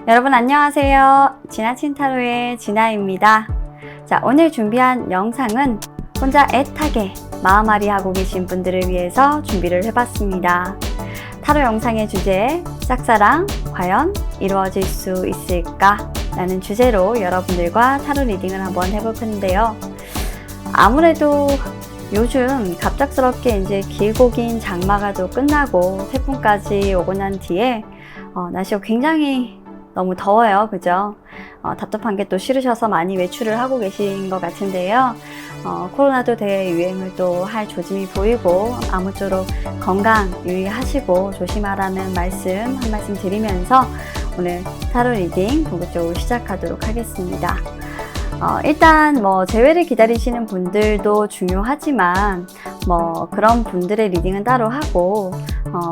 여러분 안녕하세요. 지나친 타로의 진아입니다. 자, 오늘 준비한 영상은 혼자 애타게 마음앓이 하고 계신 분들을 위해서 준비를 해봤습니다. 타로 영상의 주제, 짝사랑 과연 이루어질 수 있을까? 라는 주제로 여러분들과 타로 리딩을 한번 해볼 텐데요. 아무래도 요즘 갑작스럽게 이제 길고 긴 장마가 또 끝나고 태풍까지 오고 난 뒤에 날씨가 굉장히 너무 더워요. 그죠? 답답한 게 또 싫으셔서 많이 외출을 하고 계신 것 같은데요. 코로나도 대유행을 또 할 조짐이 보이고 아무쪼록 건강 유의하시고 조심하라는 한 말씀 드리면서 오늘 타로 리딩 본격적으로 시작하도록 하겠습니다. 일단 재회를 기다리시는 분들도 중요하지만 그런 분들의 리딩은 따로 하고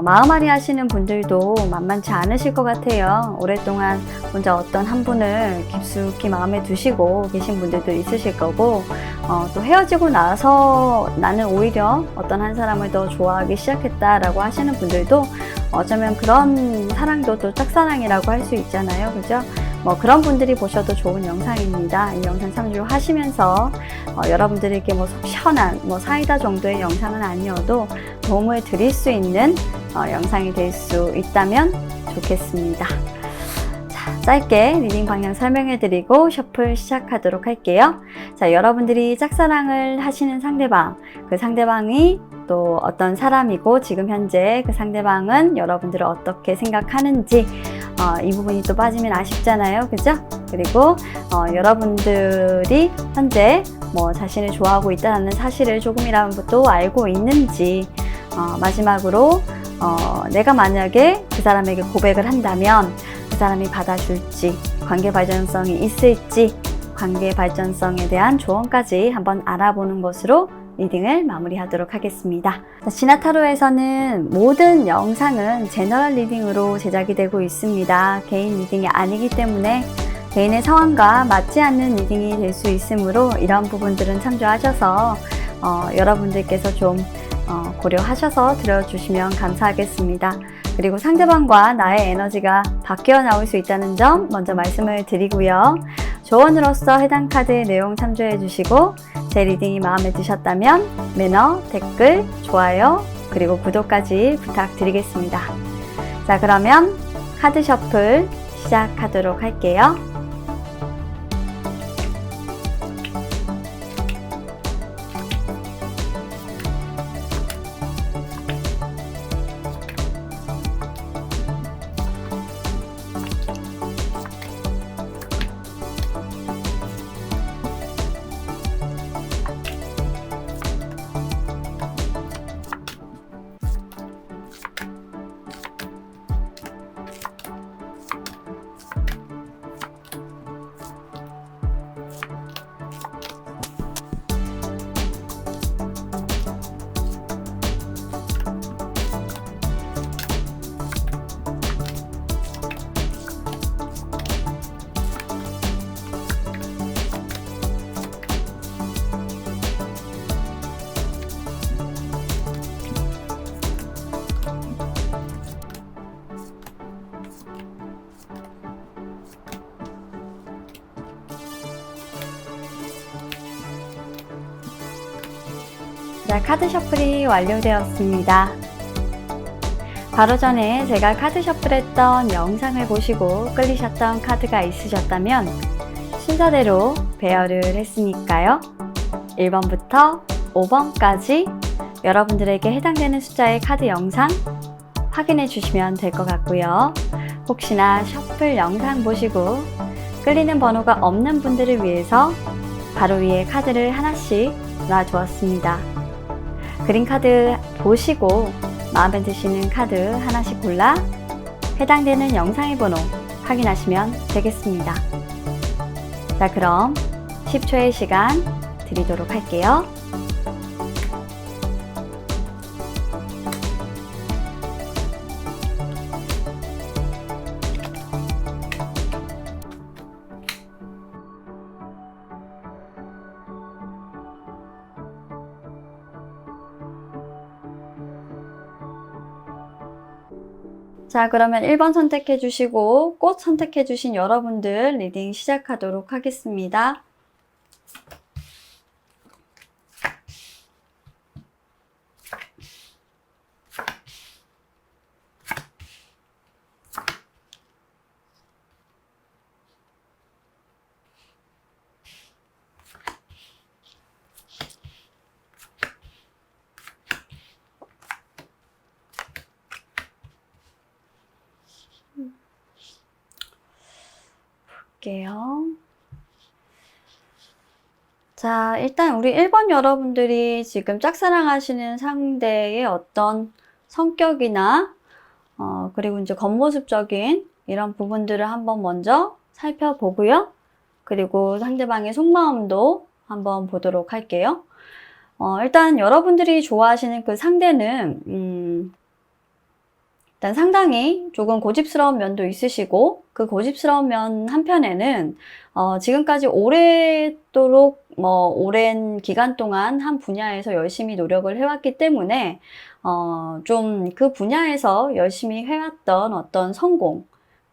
마음앓이 하시는 분들도 만만치 않으실 것 같아요. 오랫동안 혼자 어떤 한 분을 깊숙이 마음에 두시고 계신 분들도 있으실 거고 또 헤어지고 나서 나는 오히려 어떤 한 사람을 더 좋아하기 시작했다라고 하시는 분들도 어쩌면 그런 사랑도 또 짝사랑이라고 할 수 있잖아요. 그죠? 그런 분들이 보셔도 좋은 영상입니다. 이 영상 참조하시면서 여러분들에게 속 시원한 사이다 정도의 영상은 아니어도 도움을 드릴 수 있는 영상이 될 수 있다면 좋겠습니다. 자, 짧게 리딩 방향 설명해 드리고 셔플 시작하도록 할게요. 자, 여러분들이 짝사랑을 하시는 상대방, 그 상대방이 또 어떤 사람이고 지금 현재 그 상대방은 여러분들을 어떻게 생각하는지 이 부분이 또 빠지면 아쉽잖아요. 그죠? 그리고 여러분들이 현재 자신을 좋아하고 있다는 사실을 조금이라도 또 알고 있는지 마지막으로 내가 만약에 그 사람에게 고백을 한다면 그 사람이 받아줄지 관계 발전성이 있을지 관계 발전성에 대한 조언까지 한번 알아보는 것으로 리딩을 마무리하도록 하겠습니다. 지나타로에서는 모든 영상은 제너럴 리딩으로 제작이 되고 있습니다. 개인 리딩이 아니기 때문에 개인의 상황과 맞지 않는 리딩이 될 수 있으므로 이런 부분들은 참조하셔서 여러분들께서 좀 고려하셔서 들어주시면 감사하겠습니다. 그리고 상대방과 나의 에너지가 바뀌어 나올 수 있다는 점 먼저 말씀을 드리고요. 조언으로서 해당 카드의 내용 참조해 주시고 제 리딩이 마음에 드셨다면 매너, 댓글, 좋아요, 그리고 구독까지 부탁드리겠습니다. 자, 그러면 카드 셔플 시작하도록 할게요. 자, 카드 셔플이 완료되었습니다. 바로 전에 제가 카드 셔플했던 영상을 보시고 끌리셨던 카드가 있으셨다면 순서대로 배열을 했으니까요. 1번부터 5번까지 여러분들에게 해당되는 숫자의 카드 영상 확인해 주시면 될 것 같고요. 혹시나 셔플 영상 보시고 끌리는 번호가 없는 분들을 위해서 바로 위에 카드를 하나씩 놔주었습니다. 그린 카드 보시고 마음에 드시는 카드 하나씩 골라 해당되는 영상의 번호 확인하시면 되겠습니다. 자, 그럼 10초의 시간 드리도록 할게요. 자, 그러면 1번 선택해 주시고 꽃 선택해 주신 여러분들 리딩 시작하도록 하겠습니다. 볼게요. 자, 일단 우리 1번 여러분들이 지금 짝사랑하시는 상대의 어떤 성격이나 그리고 이제 겉모습적인 이런 부분들을 한번 먼저 살펴보고요. 그리고 상대방의 속마음도 한번 보도록 할게요. 일단 여러분들이 좋아하시는 그 상대는 일단 상당히 조금 고집스러운 면도 있으시고, 그 고집스러운 면 한편에는 지금까지 오래도록 오랜 기간 동안 한 분야에서 열심히 노력을 해왔기 때문에 좀 그 분야에서 열심히 해왔던 어떤 성공,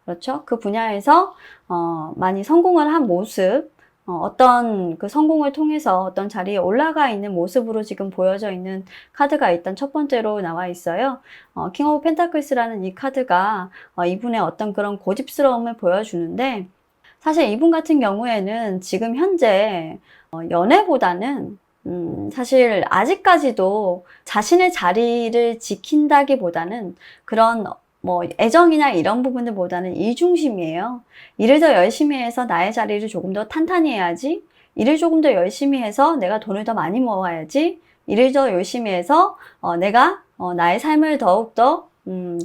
그렇죠? 그 분야에서 많이 성공을 한 모습, 어떤 그 성공을 통해서 어떤 자리에 올라가 있는 모습으로 지금 보여져 있는 카드가 일단 첫 번째로 나와 있어요. 킹 오브 펜타클스라는 이 카드가 이분의 어떤 그런 고집스러움을 보여주는데, 사실 이분 같은 경우에는 지금 현재 연애보다는 사실 아직까지도 자신의 자리를 지킨다기보다는 그런 애정이나 이런 부분들보다는 일 중심이에요. 일을 더 열심히 해서 나의 자리를 조금 더 탄탄히 해야지. 일을 조금 더 열심히 해서 내가 돈을 더 많이 모아야지. 일을 더 열심히 해서 내가 나의 삶을 더욱더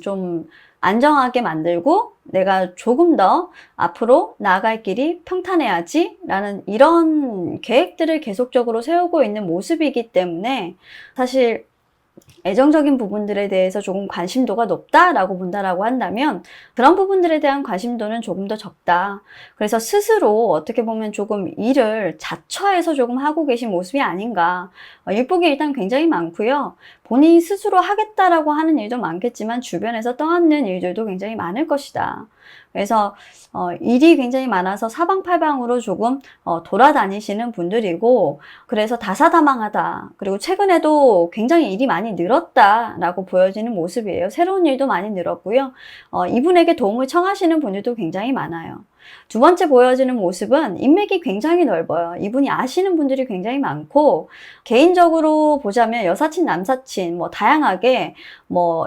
좀 안정하게 만들고 내가 조금 더 앞으로 나아갈 길이 평탄해야지 라는 이런 계획들을 계속적으로 세우고 있는 모습이기 때문에 사실 애정적인 부분들에 대해서 조금 관심도가 높다라고 본다라고 한다면 그런 부분들에 대한 관심도는 조금 더 적다. 그래서 스스로 어떻게 보면 조금 일을 자처해서 조금 하고 계신 모습이 아닌가. 일복이 일단 굉장히 많고요. 본인이 스스로 하겠다라고 하는 일도 많겠지만 주변에서 떠안는 일들도 굉장히 많을 것이다. 그래서 일이 굉장히 많아서 사방팔방으로 조금 돌아다니시는 분들이고, 그래서 다사다망하다. 그리고 최근에도 굉장히 일이 많이 늘었다라고 보여지는 모습이에요. 새로운 일도 많이 늘었고요. 이분에게 도움을 청하시는 분들도 굉장히 많아요. 두 번째 보여지는 모습은 인맥이 굉장히 넓어요. 이분이 아시는 분들이 굉장히 많고, 개인적으로 보자면 여사친, 남사친 다양하게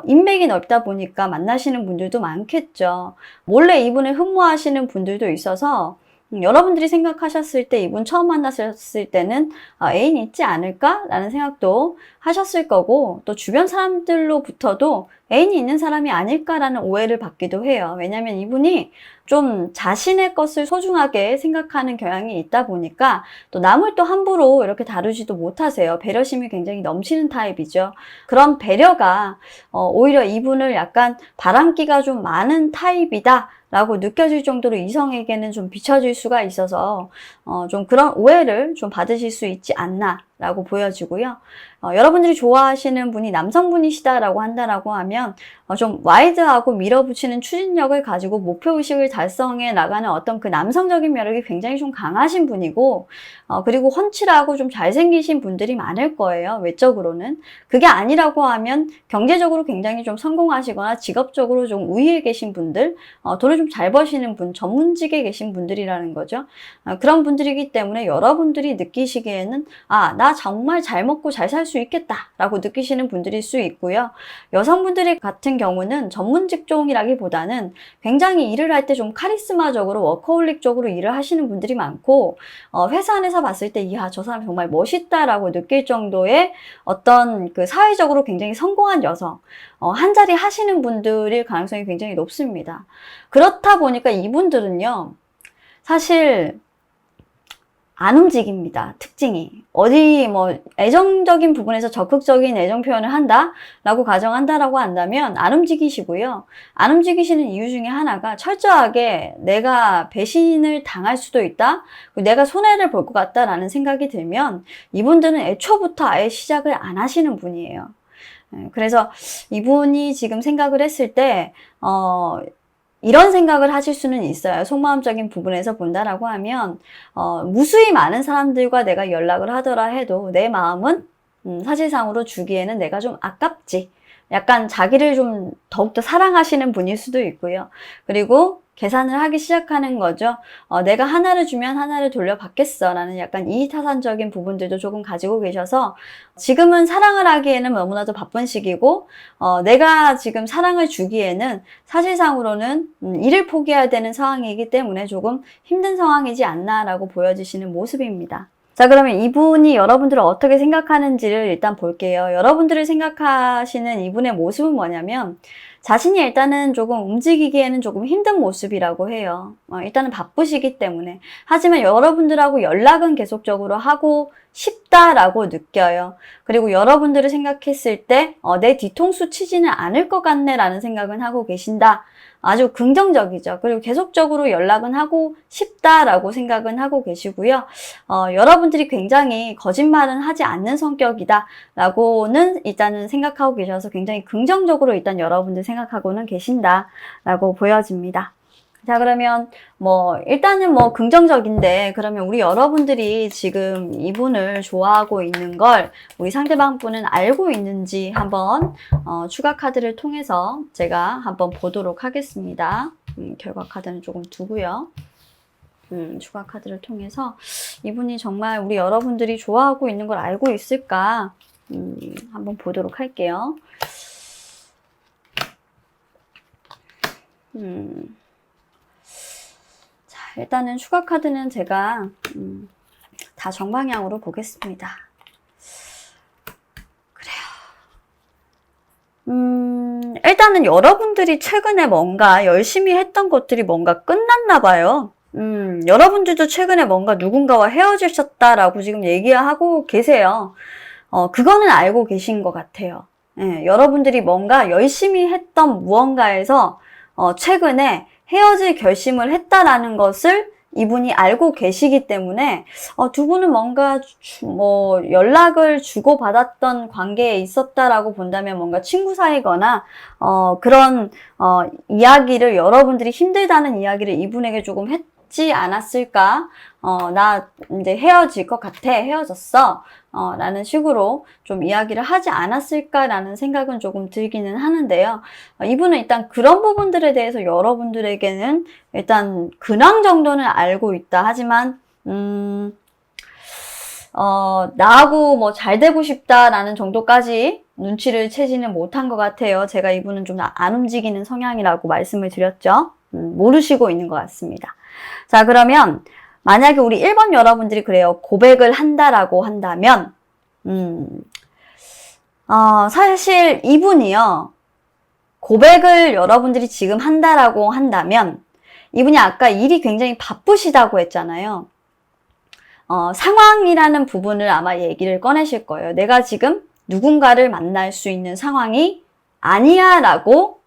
인맥이 넓다 보니까 만나시는 분들도 많겠죠. 몰래 이분을 흠모하시는 분들도 있어서 여러분들이 생각하셨을 때 이분 처음 만났을 때는 애인 있지 않을까? 라는 생각도 하셨을 거고, 또 주변 사람들로부터도 애인이 있는 사람이 아닐까라는 오해를 받기도 해요. 왜냐하면 이분이 좀 자신의 것을 소중하게 생각하는 경향이 있다 보니까 또 남을 또 함부로 이렇게 다루지도 못하세요. 배려심이 굉장히 넘치는 타입이죠. 그런 배려가 오히려 이분을 약간 바람기가 좀 많은 타입이다 라고 느껴질 정도로 이성에게는 좀 비춰질 수가 있어서 좀 그런 오해를 좀 받으실 수 있지 않나 라고 보여지고요. 여러분들이 좋아하시는 분이 남성분이시다라고 한다라고 하면 좀 와이드하고 밀어붙이는 추진력을 가지고 목표의식을 달성해 나가는 어떤 그 남성적인 매력이 굉장히 좀 강하신 분이고, 그리고 훤칠하고 좀 잘생기신 분들이 많을 거예요. 외적으로는. 그게 아니라고 하면 경제적으로 굉장히 좀 성공하시거나 직업적으로 좀 우위에 계신 분들, 돈을 좀 잘 버시는 분, 전문직에 계신 분들이라는 거죠. 그런 분들이기 때문에 여러분들이 느끼시기에는 나 정말 잘 먹고 잘 살 수 있겠다 라고 느끼시는 분들일 수 있고요. 여성분들이 같은 경우는 전문 직종이라기보다는 굉장히 일을 할 때 좀 카리스마적으로 워커홀릭적으로 일을 하시는 분들이 많고, 회사 안에서 봤을 때 이야 저 사람 정말 멋있다라고 느낄 정도의 어떤 그 사회적으로 굉장히 성공한 여성, 한 자리 하시는 분들일 가능성이 굉장히 높습니다. 그렇다 보니까 이분들은요, 사실 안 움직입니다. 특징이. 어디 애정적인 부분에서 적극적인 애정 표현을 한다라고 가정한다라고 한다면 안 움직이시고요. 안 움직이시는 이유 중에 하나가 철저하게 내가 배신을 당할 수도 있다. 내가 손해를 볼 것 같다라는 생각이 들면 이분들은 애초부터 아예 시작을 안 하시는 분이에요. 그래서 이분이 지금 생각을 했을 때, 이런 생각을 하실 수는 있어요. 속마음적인 부분에서 본다라고 하면, 무수히 많은 사람들과 내가 연락을 하더라 해도 내 마음은, 사실상으로 주기에는 내가 좀 아깝지. 약간 자기를 좀 더욱더 사랑하시는 분일 수도 있고요. 그리고 계산을 하기 시작하는 거죠. 내가 하나를 주면 하나를 돌려받겠어 라는 약간 이타산적인 부분들도 조금 가지고 계셔서 지금은 사랑을 하기에는 너무나도 바쁜 시기고 내가 지금 사랑을 주기에는 사실상으로는 일을 포기해야 되는 상황이기 때문에 조금 힘든 상황이지 않나라고 보여지시는 모습입니다. 자, 그러면 이분이 여러분들을 어떻게 생각하는지를 일단 볼게요. 여러분들을 생각하시는 이분의 모습은 뭐냐면 자신이 일단은 조금 움직이기에는 조금 힘든 모습이라고 해요. 일단은 바쁘시기 때문에. 하지만 여러분들하고 연락은 계속적으로 하고 싶다라고 느껴요. 그리고 여러분들을 생각했을 때 내 뒤통수 치지는 않을 것 같네 라는 생각은 하고 계신다. 아주 긍정적이죠. 그리고 계속적으로 연락은 하고 싶다라고 생각은 하고 계시고요. 여러분들이 굉장히 거짓말은 하지 않는 성격이다 라고는 일단은 생각하고 계셔서 굉장히 긍정적으로 일단 여러분들 생각하고는 계신다라고 보여집니다. 자, 그러면 일단은 긍정적인데, 그러면 우리 여러분들이 지금 이분을 좋아하고 있는 걸 우리 상대방 분은 알고 있는지 한번 추가 카드를 통해서 제가 한번 보도록 하겠습니다. 결과 카드는 조금 두고요. 추가 카드를 통해서 이분이 정말 우리 여러분들이 좋아하고 있는 걸 알고 있을까 한번 보도록 할게요. 일단은 추가 카드는 제가 다 정방향으로 보겠습니다. 그래요. 일단은 여러분들이 최근에 뭔가 열심히 했던 것들이 뭔가 끝났나 봐요. 여러분들도 최근에 뭔가 누군가와 헤어지셨다라고 지금 얘기하고 계세요. 그거는 알고 계신 것 같아요. 예, 여러분들이 뭔가 열심히 했던 무언가에서 최근에 헤어질 결심을 했다라는 것을 이분이 알고 계시기 때문에 두 분은 뭔가 연락을 주고받았던 관계에 있었다라고 본다면 뭔가 친구 사이거나 그런 이야기를 여러분들이 힘들다는 이야기를 이분에게 조금 했지 않았을까? 나 이제 헤어질 것 같아. 헤어졌어. 라는 식으로 좀 이야기를 하지 않았을까라는 생각은 조금 들기는 하는데요. 이분은 일단 그런 부분들에 대해서 여러분들에게는 일단 근황 정도는 알고 있다. 하지만, 나하고 잘 되고 싶다라는 정도까지 눈치를 채지는 못한 것 같아요. 제가 이분은 좀 안 움직이는 성향이라고 말씀을 드렸죠. 모르시고 있는 것 같습니다. 자, 그러면 만약에 우리 1번 여러분들이 그래요. 고백을 한다라고 한다면, 사실 이분이요. 고백을 여러분들이 지금 한다라고 한다면, 이분이 아까 일이 굉장히 바쁘시다고 했잖아요. 상황이라는 부분을 아마 얘기를 꺼내실 거예요. 내가 지금 누군가를 만날 수 있는 상황이 아니야 라고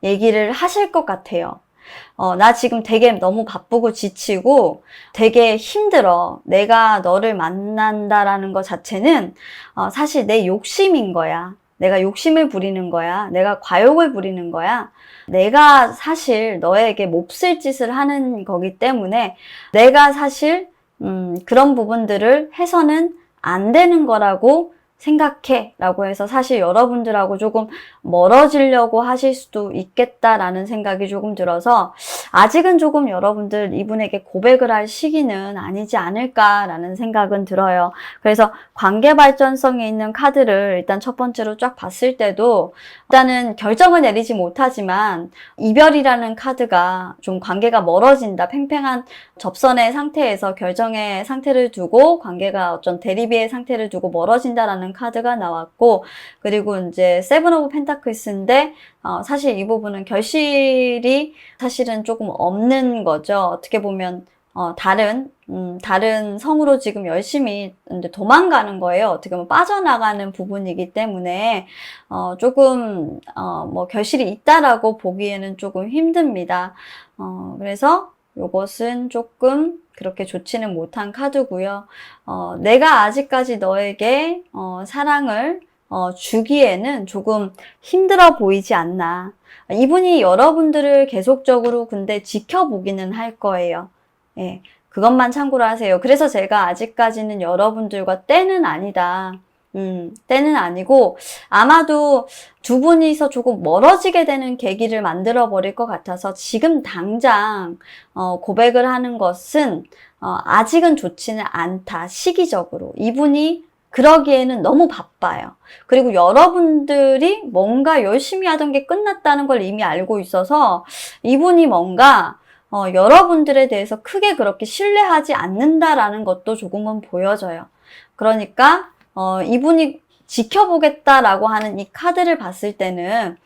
얘기를 하실 것 같아요. 나 지금 되게 너무 바쁘고 지치고 되게 힘들어. 내가 너를 만난다라는 것 자체는 사실 내 욕심인 거야. 내가 욕심을 부리는 거야. 내가 과욕을 부리는 거야. 내가 사실 너에게 몹쓸 짓을 하는 거기 때문에 내가 사실 그런 부분들을 해서는 안 되는 거라고 생각해 라고 해서 사실 여러분들하고 조금 멀어지려고 하실 수도 있겠다라는 생각이 조금 들어서 아직은 조금 여러분들 이분에게 고백을 할 시기는 아니지 않을까라는 생각은 들어요. 그래서 관계 발전성에 있는 카드를 일단 첫 번째로 쫙 봤을 때도 일단은 결정을 내리지 못하지만 이별이라는 카드가 좀 관계가 멀어진다. 팽팽한 접선의 상태에서 결정의 상태를 두고 관계가 어떤 대립의 상태를 두고 멀어진다라는 카드가 나왔고, 그리고 이제 세븐 오브 펜타클스인데 사실 이 부분은 결실이 사실은 조금 없는 거죠. 어떻게 보면 다른 성으로 지금 열심히 이제 도망가는 거예요. 어떻게 보면 빠져나가는 부분이기 때문에 조금 결실이 있다라고 보기에는 조금 힘듭니다. 그래서 요것은 조금 그렇게 좋지는 못한 카드고요. 내가 아직까지 너에게 사랑을 주기에는 조금 힘들어 보이지 않나. 이분이 여러분들을 계속적으로 근데 지켜보기는 할 거예요. 예, 그것만 참고로 하세요. 그래서 제가 아직까지는 여러분들과 때는 아니다. 때는 아니고 아마도 두 분이서 조금 멀어지게 되는 계기를 만들어 버릴 것 같아서 지금 당장 고백을 하는 것은 아직은 좋지는 않다. 시기적으로. 이분이 그러기에는 너무 바빠요. 그리고 여러분들이 뭔가 열심히 하던 게 끝났다는 걸 이미 알고 있어서 이분이 뭔가 여러분들에 대해서 크게 그렇게 신뢰하지 않는다라는 것도 조금은 보여져요. 그러니까 이분이 지켜보겠다라고 하는 이 카드를 봤을 때는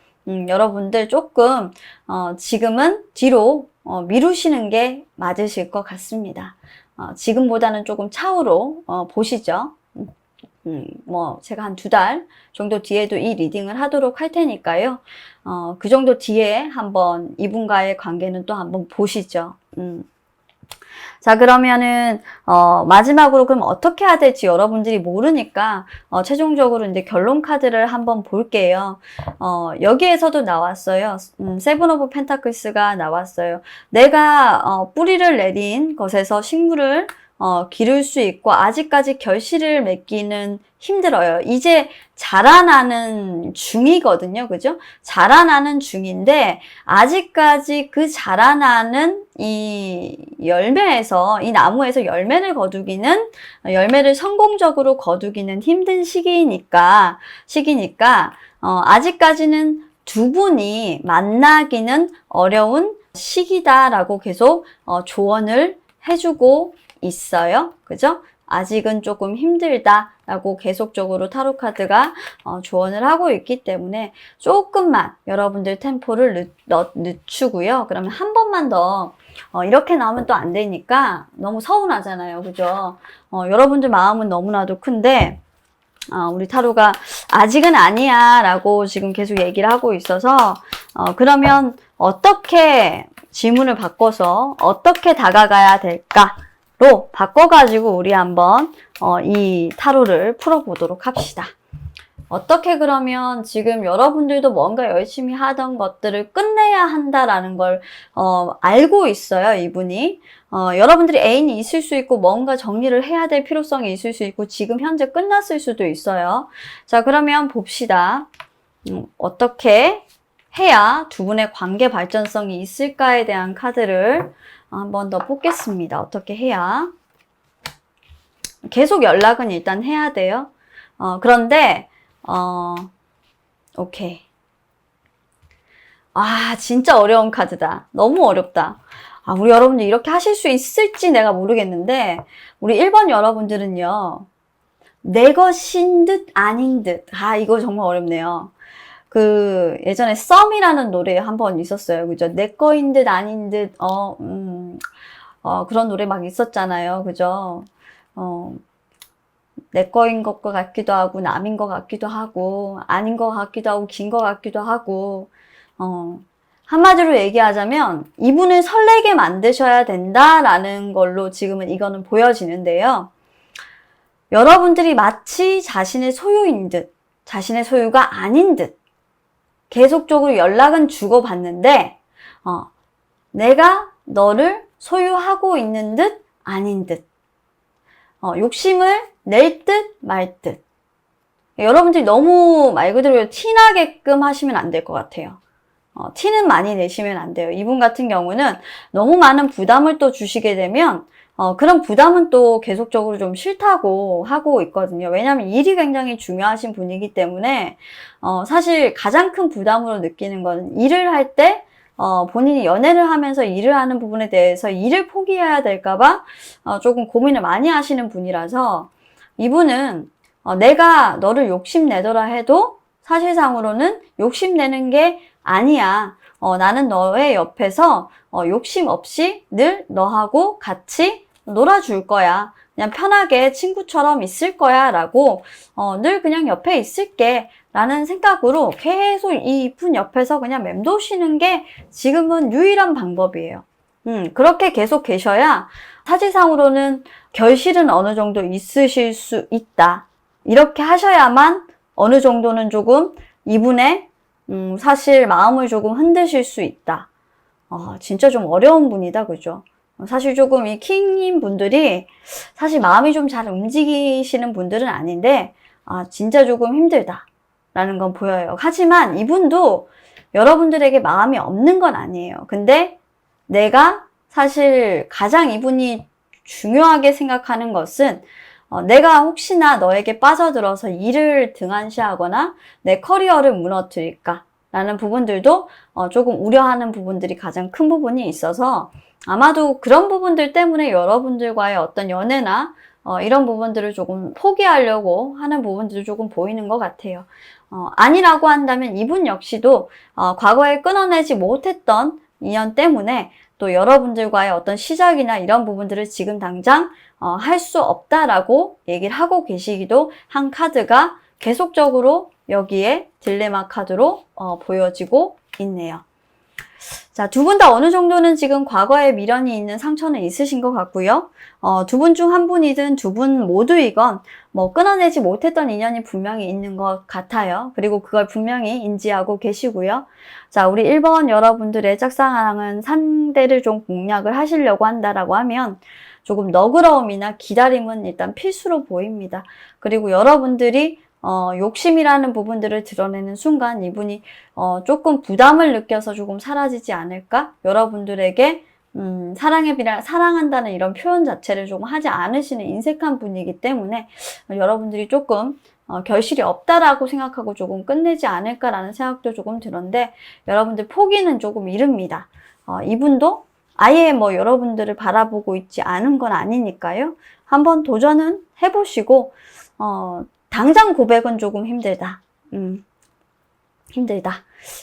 여러분들 조금 지금은 뒤로 미루시는 게 맞으실 것 같습니다. 지금보다는 조금 차후로 보시죠. 뭐 제가 한 2달 정도 뒤에도 이 리딩을 하도록 할 테니까요. 그 정도 뒤에 한번 이분과의 관계는 또 한번 보시죠. 자, 그러면은 마지막으로 그럼 어떻게 해야 될지 여러분들이 모르니까 최종적으로 이제 결론 카드를 한번 볼게요. 여기에서도 나왔어요. 세븐 오브 펜타클스가 나왔어요. 내가 뿌리를 내린 것에서 식물을 기를 수 있고 아직까지 결실을 맺기는 힘들어요. 이제 자라나는 중이거든요. 그죠? 자라나는 중인데 아직까지 그 자라나는 이 열매에서 이 나무에서 열매를 성공적으로 거두기는 힘든 시기니까 아직까지는 두 분이 만나기는 어려운 시기다라고 계속 조언을 해주고 있어요. 그죠? 아직은 조금 힘들다라고 계속적으로 타로 카드가 조언을 하고 있기 때문에 조금만 여러분들 템포를 늦추고요. 그러면 한 번만 더 이렇게 나오면 또 안 되니까 너무 서운하잖아요. 그죠? 여러분들 마음은 너무나도 큰데 우리 타로가 아직은 아니야 라고 지금 계속 얘기를 하고 있어서 그러면 어떻게 질문을 바꿔서 어떻게 다가가야 될까? 로 바꿔가지고 우리 한번 이 타로를 풀어보도록 합시다. 어떻게 그러면 지금 여러분들도 뭔가 열심히 하던 것들을 끝내야 한다라는 걸 알고 있어요, 이분이. 여러분들이 애인이 있을 수 있고 뭔가 정리를 해야 될 필요성이 있을 수 있고 지금 현재 끝났을 수도 있어요. 자, 그러면 봅시다. 어떻게 해야 두 분의 관계 발전성이 있을까에 대한 카드를 한 번 더 뽑겠습니다. 어떻게 해야? 계속 연락은 일단 해야 돼요. 그런데 오케이. 아, 진짜 어려운 카드다. 너무 어렵다. 우리 여러분들 이렇게 하실 수 있을지 내가 모르겠는데 우리 1번 여러분들은요. 내 것인 듯 아닌 듯. 이거 정말 어렵네요. 예전에 썸이라는 노래 한번 있었어요. 그죠? 내 거인 듯 아닌 듯, 그런 노래 막 있었잖아요. 그죠? 내 거인 것 같기도 하고, 남인 것 같기도 하고, 아닌 것 같기도 하고, 긴 것 같기도 하고, 한마디로 얘기하자면, 이분을 설레게 만드셔야 된다라는 걸로 지금은 이거는 보여지는데요. 여러분들이 마치 자신의 소유인 듯, 자신의 소유가 아닌 듯, 계속적으로 연락은 주고받는데 내가 너를 소유하고 있는 듯 아닌 듯 욕심을 낼 듯 말 듯 여러분들이 너무 말 그대로 티나게끔 하시면 안 될 것 같아요. 티는 많이 내시면 안 돼요. 이분 같은 경우는 너무 많은 부담을 또 주시게 되면 그런 부담은 또 계속적으로 좀 싫다고 하고 있거든요. 왜냐하면 일이 굉장히 중요하신 분이기 때문에 사실 가장 큰 부담으로 느끼는 건 일을 할 때 본인이 연애를 하면서 일을 하는 부분에 대해서 일을 포기해야 될까봐 조금 고민을 많이 하시는 분이라서 이분은 내가 너를 욕심내더라 해도 사실상으로는 욕심내는 게 아니야. 나는 너의 옆에서 욕심 없이 늘 너하고 같이 놀아줄 거야. 그냥 편하게 친구처럼 있을 거야 라고 늘 그냥 옆에 있을게 라는 생각으로 계속 이분 옆에서 그냥 맴도시는 게 지금은 유일한 방법이에요. 그렇게 계속 계셔야 사지상으로는 결실은 어느 정도 있으실 수 있다. 이렇게 하셔야만 어느 정도는 조금 이분의 사실 마음을 조금 흔드실 수 있다. 진짜 좀 어려운 분이다. 그죠? 사실 조금 이 킹인 분들이 사실 마음이 좀 잘 움직이시는 분들은 아닌데 진짜 조금 힘들다 라는 건 보여요. 하지만 이분도 여러분들에게 마음이 없는 건 아니에요. 근데 내가 사실 가장 이분이 중요하게 생각하는 것은 내가 혹시나 너에게 빠져들어서 일을 등한시하거나 내 커리어를 무너뜨릴까 라는 부분들도 조금 우려하는 부분들이 가장 큰 부분이 있어서 아마도 그런 부분들 때문에 여러분들과의 어떤 연애나 이런 부분들을 조금 포기하려고 하는 부분들이 조금 보이는 것 같아요. 아니라고 한다면 이분 역시도 과거에 끊어내지 못했던 인연 때문에 또 여러분들과의 어떤 시작이나 이런 부분들을 지금 당장 할 수 없다라고 얘기를 하고 계시기도 한 카드가 계속적으로 여기에 딜레마 카드로 보여지고 있네요. 자, 두 분 다 어느 정도는 지금 과거에 미련이 있는 상처는 있으신 것 같고요. 두 분 중 한 분이든 두 분 모두이건 끊어내지 못했던 인연이 분명히 있는 것 같아요. 그리고 그걸 분명히 인지하고 계시고요. 자, 우리 1번 여러분들의 짝사랑은 상대를 좀 공략을 하시려고 한다라고 하면 조금 너그러움이나 기다림은 일단 필수로 보입니다. 그리고 여러분들이 욕심이라는 부분들을 드러내는 순간 이분이 조금 부담을 느껴서 조금 사라지지 않을까? 여러분들에게 사랑한다는 이런 표현 자체를 조금 하지 않으시는 인색한 분이기 때문에 여러분들이 조금 결실이 없다라고 생각하고 조금 끝내지 않을까라는 생각도 조금 드는데 여러분들 포기는 조금 이릅니다. 이분도 아예 여러분들을 바라보고 있지 않은 건 아니니까요. 한번 도전은 해보시고 당장 고백은 조금 힘들다. 힘들다.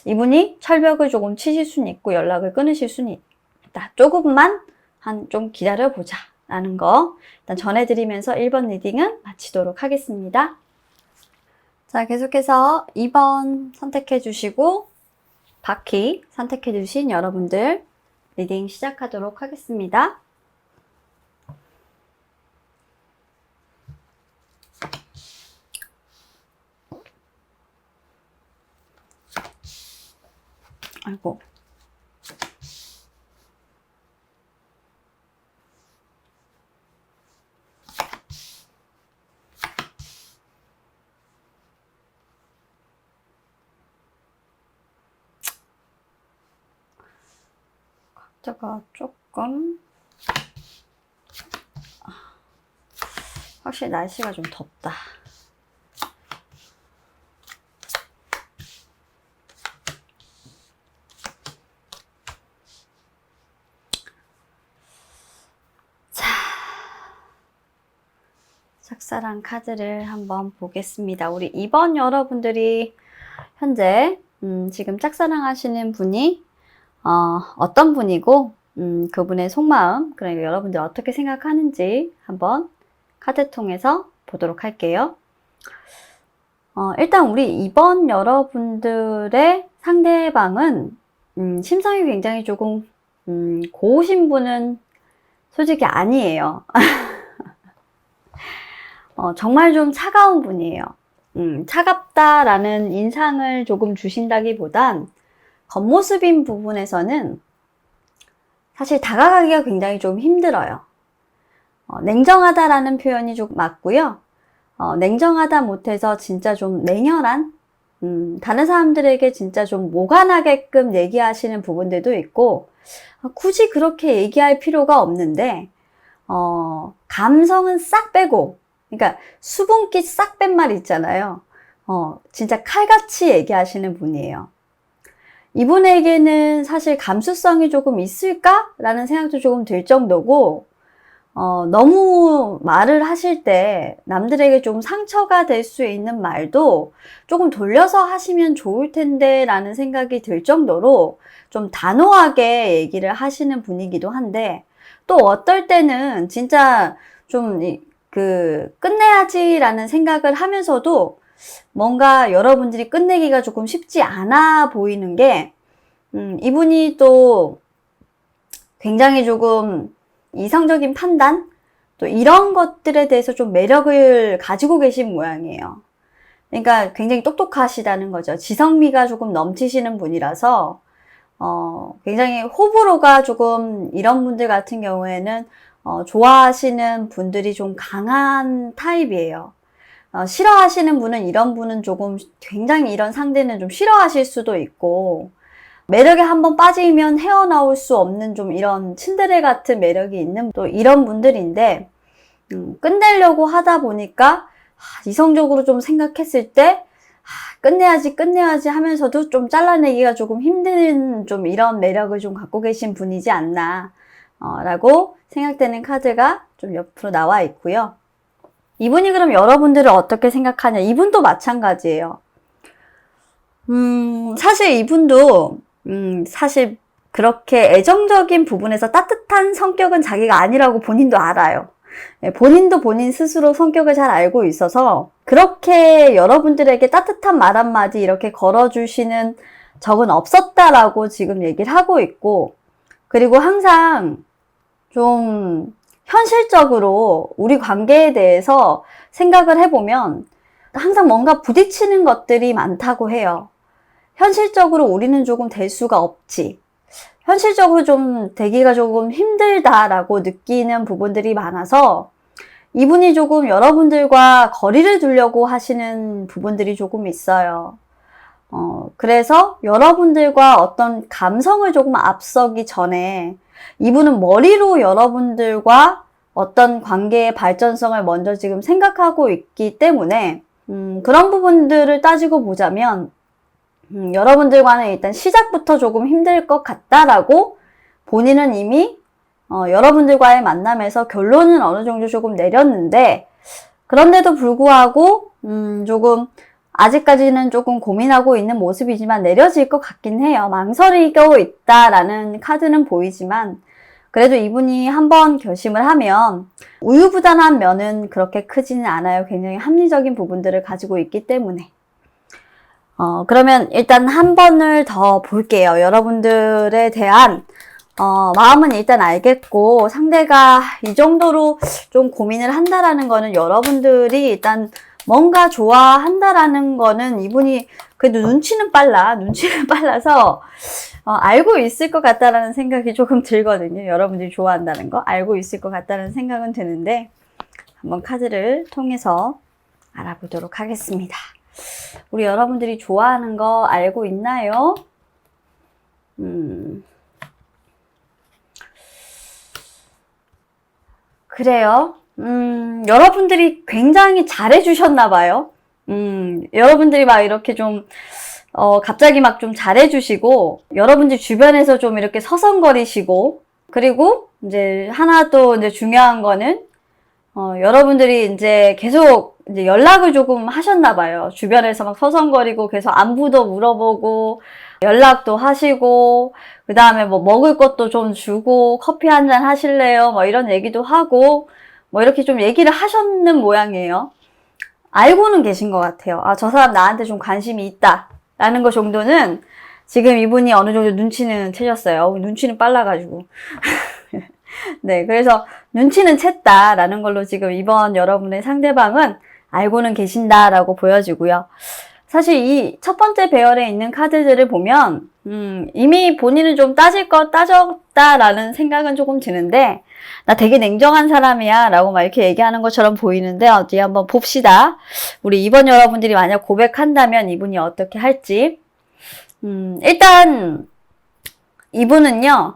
이분이 철벽을 조금 치실 수는 있고 연락을 끊으실 수는 있다. 조금만 좀 기다려보자 라는 거 일단 전해드리면서 1번 리딩은 마치도록 하겠습니다. 자, 계속해서 2번 선택해 주시고 바퀴 선택해 주신 여러분들 리딩 시작하도록 하겠습니다. 아이고. 각자가 조금 확실히 날씨가 좀 덥다. 짝사랑 카드를 한번 보겠습니다. 우리 2번 여러분들이 현재 지금 짝사랑 하시는 분이 어떤 분이고 그분의 속마음, 그러니까 여러분들 어떻게 생각하는지 한번 카드 통해서 보도록 할게요. 일단 우리 2번 여러분들의 상대방은 심성이 굉장히 조금 고우신 분은 솔직히 아니에요. 정말 좀 차가운 분이에요. 차갑다라는 인상을 조금 주신다기보단 겉모습인 부분에서는 사실 다가가기가 굉장히 좀 힘들어요. 냉정하다라는 표현이 좀 맞고요. 냉정하다 못해서 진짜 좀 냉혈한, 다른 사람들에게 진짜 좀 모관하게끔 얘기하시는 부분들도 있고, 굳이 그렇게 얘기할 필요가 없는데, 감성은 싹 빼고, 그러니까 수분기 싹 뺀 말 있잖아요. 진짜 칼같이 얘기하시는 분이에요. 이분에게는 사실 감수성이 조금 있을까라는 생각도 조금 들 정도고, 너무 말을 하실 때 남들에게 좀 상처가 될 수 있는 말도 조금 돌려서 하시면 좋을 텐데 라는 생각이 들 정도로 좀 단호하게 얘기를 하시는 분이기도 한데, 또 어떨 때는 진짜 좀 끝내야지라는 생각을 하면서도 뭔가 여러분들이 끝내기가 조금 쉽지 않아 보이는 게, 이분이 또 굉장히 조금 이성적인 판단? 또 이런 것들에 대해서 좀 매력을 가지고 계신 모양이에요. 그러니까 굉장히 똑똑하시다는 거죠. 지성미가 조금 넘치시는 분이라서 굉장히 호불호가 조금 이런 분들 같은 경우에는 좋아하시는 분들이 좀 강한 타입이에요. 싫어하시는 분은 이런 분은 조금 굉장히 이런 상대는 좀 싫어하실 수도 있고 매력에 한번 빠지면 헤어나올 수 없는 좀 이런 츤데레 같은 매력이 있는 또 이런 분들인데 끝내려고 하다 보니까 이성적으로 좀 생각했을 때 끝내야지 하면서도 좀 잘라내기가 조금 힘든 좀 이런 매력을 좀 갖고 계신 분이지 않나 라고 생각되는 카드가 좀 옆으로 나와 있고요. 이분이 그럼 여러분들을 어떻게 생각하냐? 이분도 마찬가지예요. 사실 이분도 사실 그렇게 애정적인 부분에서 따뜻한 성격은 자기가 아니라고 본인도 알아요. 본인도 본인 스스로 성격을 잘 알고 있어서 그렇게 여러분들에게 따뜻한 말 한마디 이렇게 걸어주시는 적은 없었다라고 지금 얘기를 하고 있고, 그리고 항상 좀 현실적으로 우리 관계에 대해서 생각을 해보면 항상 뭔가 부딪히는 것들이 많다고 해요. 현실적으로 우리는 조금 될 수가 없지. 현실적으로 좀 되기가 조금 힘들다라고 느끼는 부분들이 많아서 이분이 조금 여러분들과 거리를 두려고 하시는 부분들이 조금 있어요. 그래서 여러분들과 어떤 감성을 조금 앞서기 전에 이분은 머리로 여러분들과 어떤 관계의 발전성을 먼저 지금 생각하고 있기 때문에 그런 부분들을 따지고 보자면 여러분들과는 일단 시작부터 조금 힘들 것 같다라고 본인은 이미 여러분들과의 만남에서 결론은 어느 정도 조금 내렸는데 그런데도 불구하고 조금 아직까지는 조금 고민하고 있는 모습이지만 내려질 것 같긴 해요. 망설이고 있다라는 카드는 보이지만 그래도 이분이 한번 결심을 하면 우유부단한 면은 그렇게 크지는 않아요. 굉장히 합리적인 부분들을 가지고 있기 때문에. 그러면 일단 한 번을 더 볼게요. 여러분들에 대한 마음은 일단 알겠고 상대가 이 정도로 좀 고민을 한다라는 거는 여러분들이 일단 뭔가 좋아한다라는 거는 이분이 그래도 눈치는 빨라서 알고 있을 것 같다라는 생각이 조금 들거든요. 여러분들이 좋아한다는 거 알고 있을 것 같다는 생각은 드는데 한번 카드를 통해서 알아보도록 하겠습니다. 우리 여러분들이 좋아하는 거 알고 있나요? 그래요. 여러분들이 굉장히 잘해주셨나 봐요. 여러분들이 막 이렇게 좀 갑자기 막 좀 잘해주시고 여러분들 주변에서 좀 이렇게 서성거리시고 그리고 이제 하나 또 이제 중요한 거는 여러분들이 이제 계속 이제 연락을 조금 하셨나 봐요. 주변에서 막 서성거리고 계속 안부도 물어보고 연락도 하시고 그 다음에 뭐 먹을 것도 좀 주고 커피 한 잔 하실래요? 뭐 이런 얘기도 하고 뭐 이렇게 좀 얘기를 하셨는 모양이에요. 알고는 계신 것 같아요. 저 사람 나한테 좀 관심이 있다 라는 거 정도는 지금 이분이 어느 정도 눈치는 채셨어요. 눈치는 빨라가지고 네, 그래서 눈치는 챘다라는 걸로 지금 이번 여러분의 상대방은 알고는 계신다라고 보여지고요. 사실 이 첫 번째 배열에 있는 카드들을 보면 이미 본인은 좀 따질 거 따졌다라는 생각은 조금 드는데 나 되게 냉정한 사람이야 라고 막 이렇게 얘기하는 것처럼 보이는데 어디 한번 봅시다. 우리 이번 여러분들이 만약 고백한다면 이분이 어떻게 할지. 일단 이분은요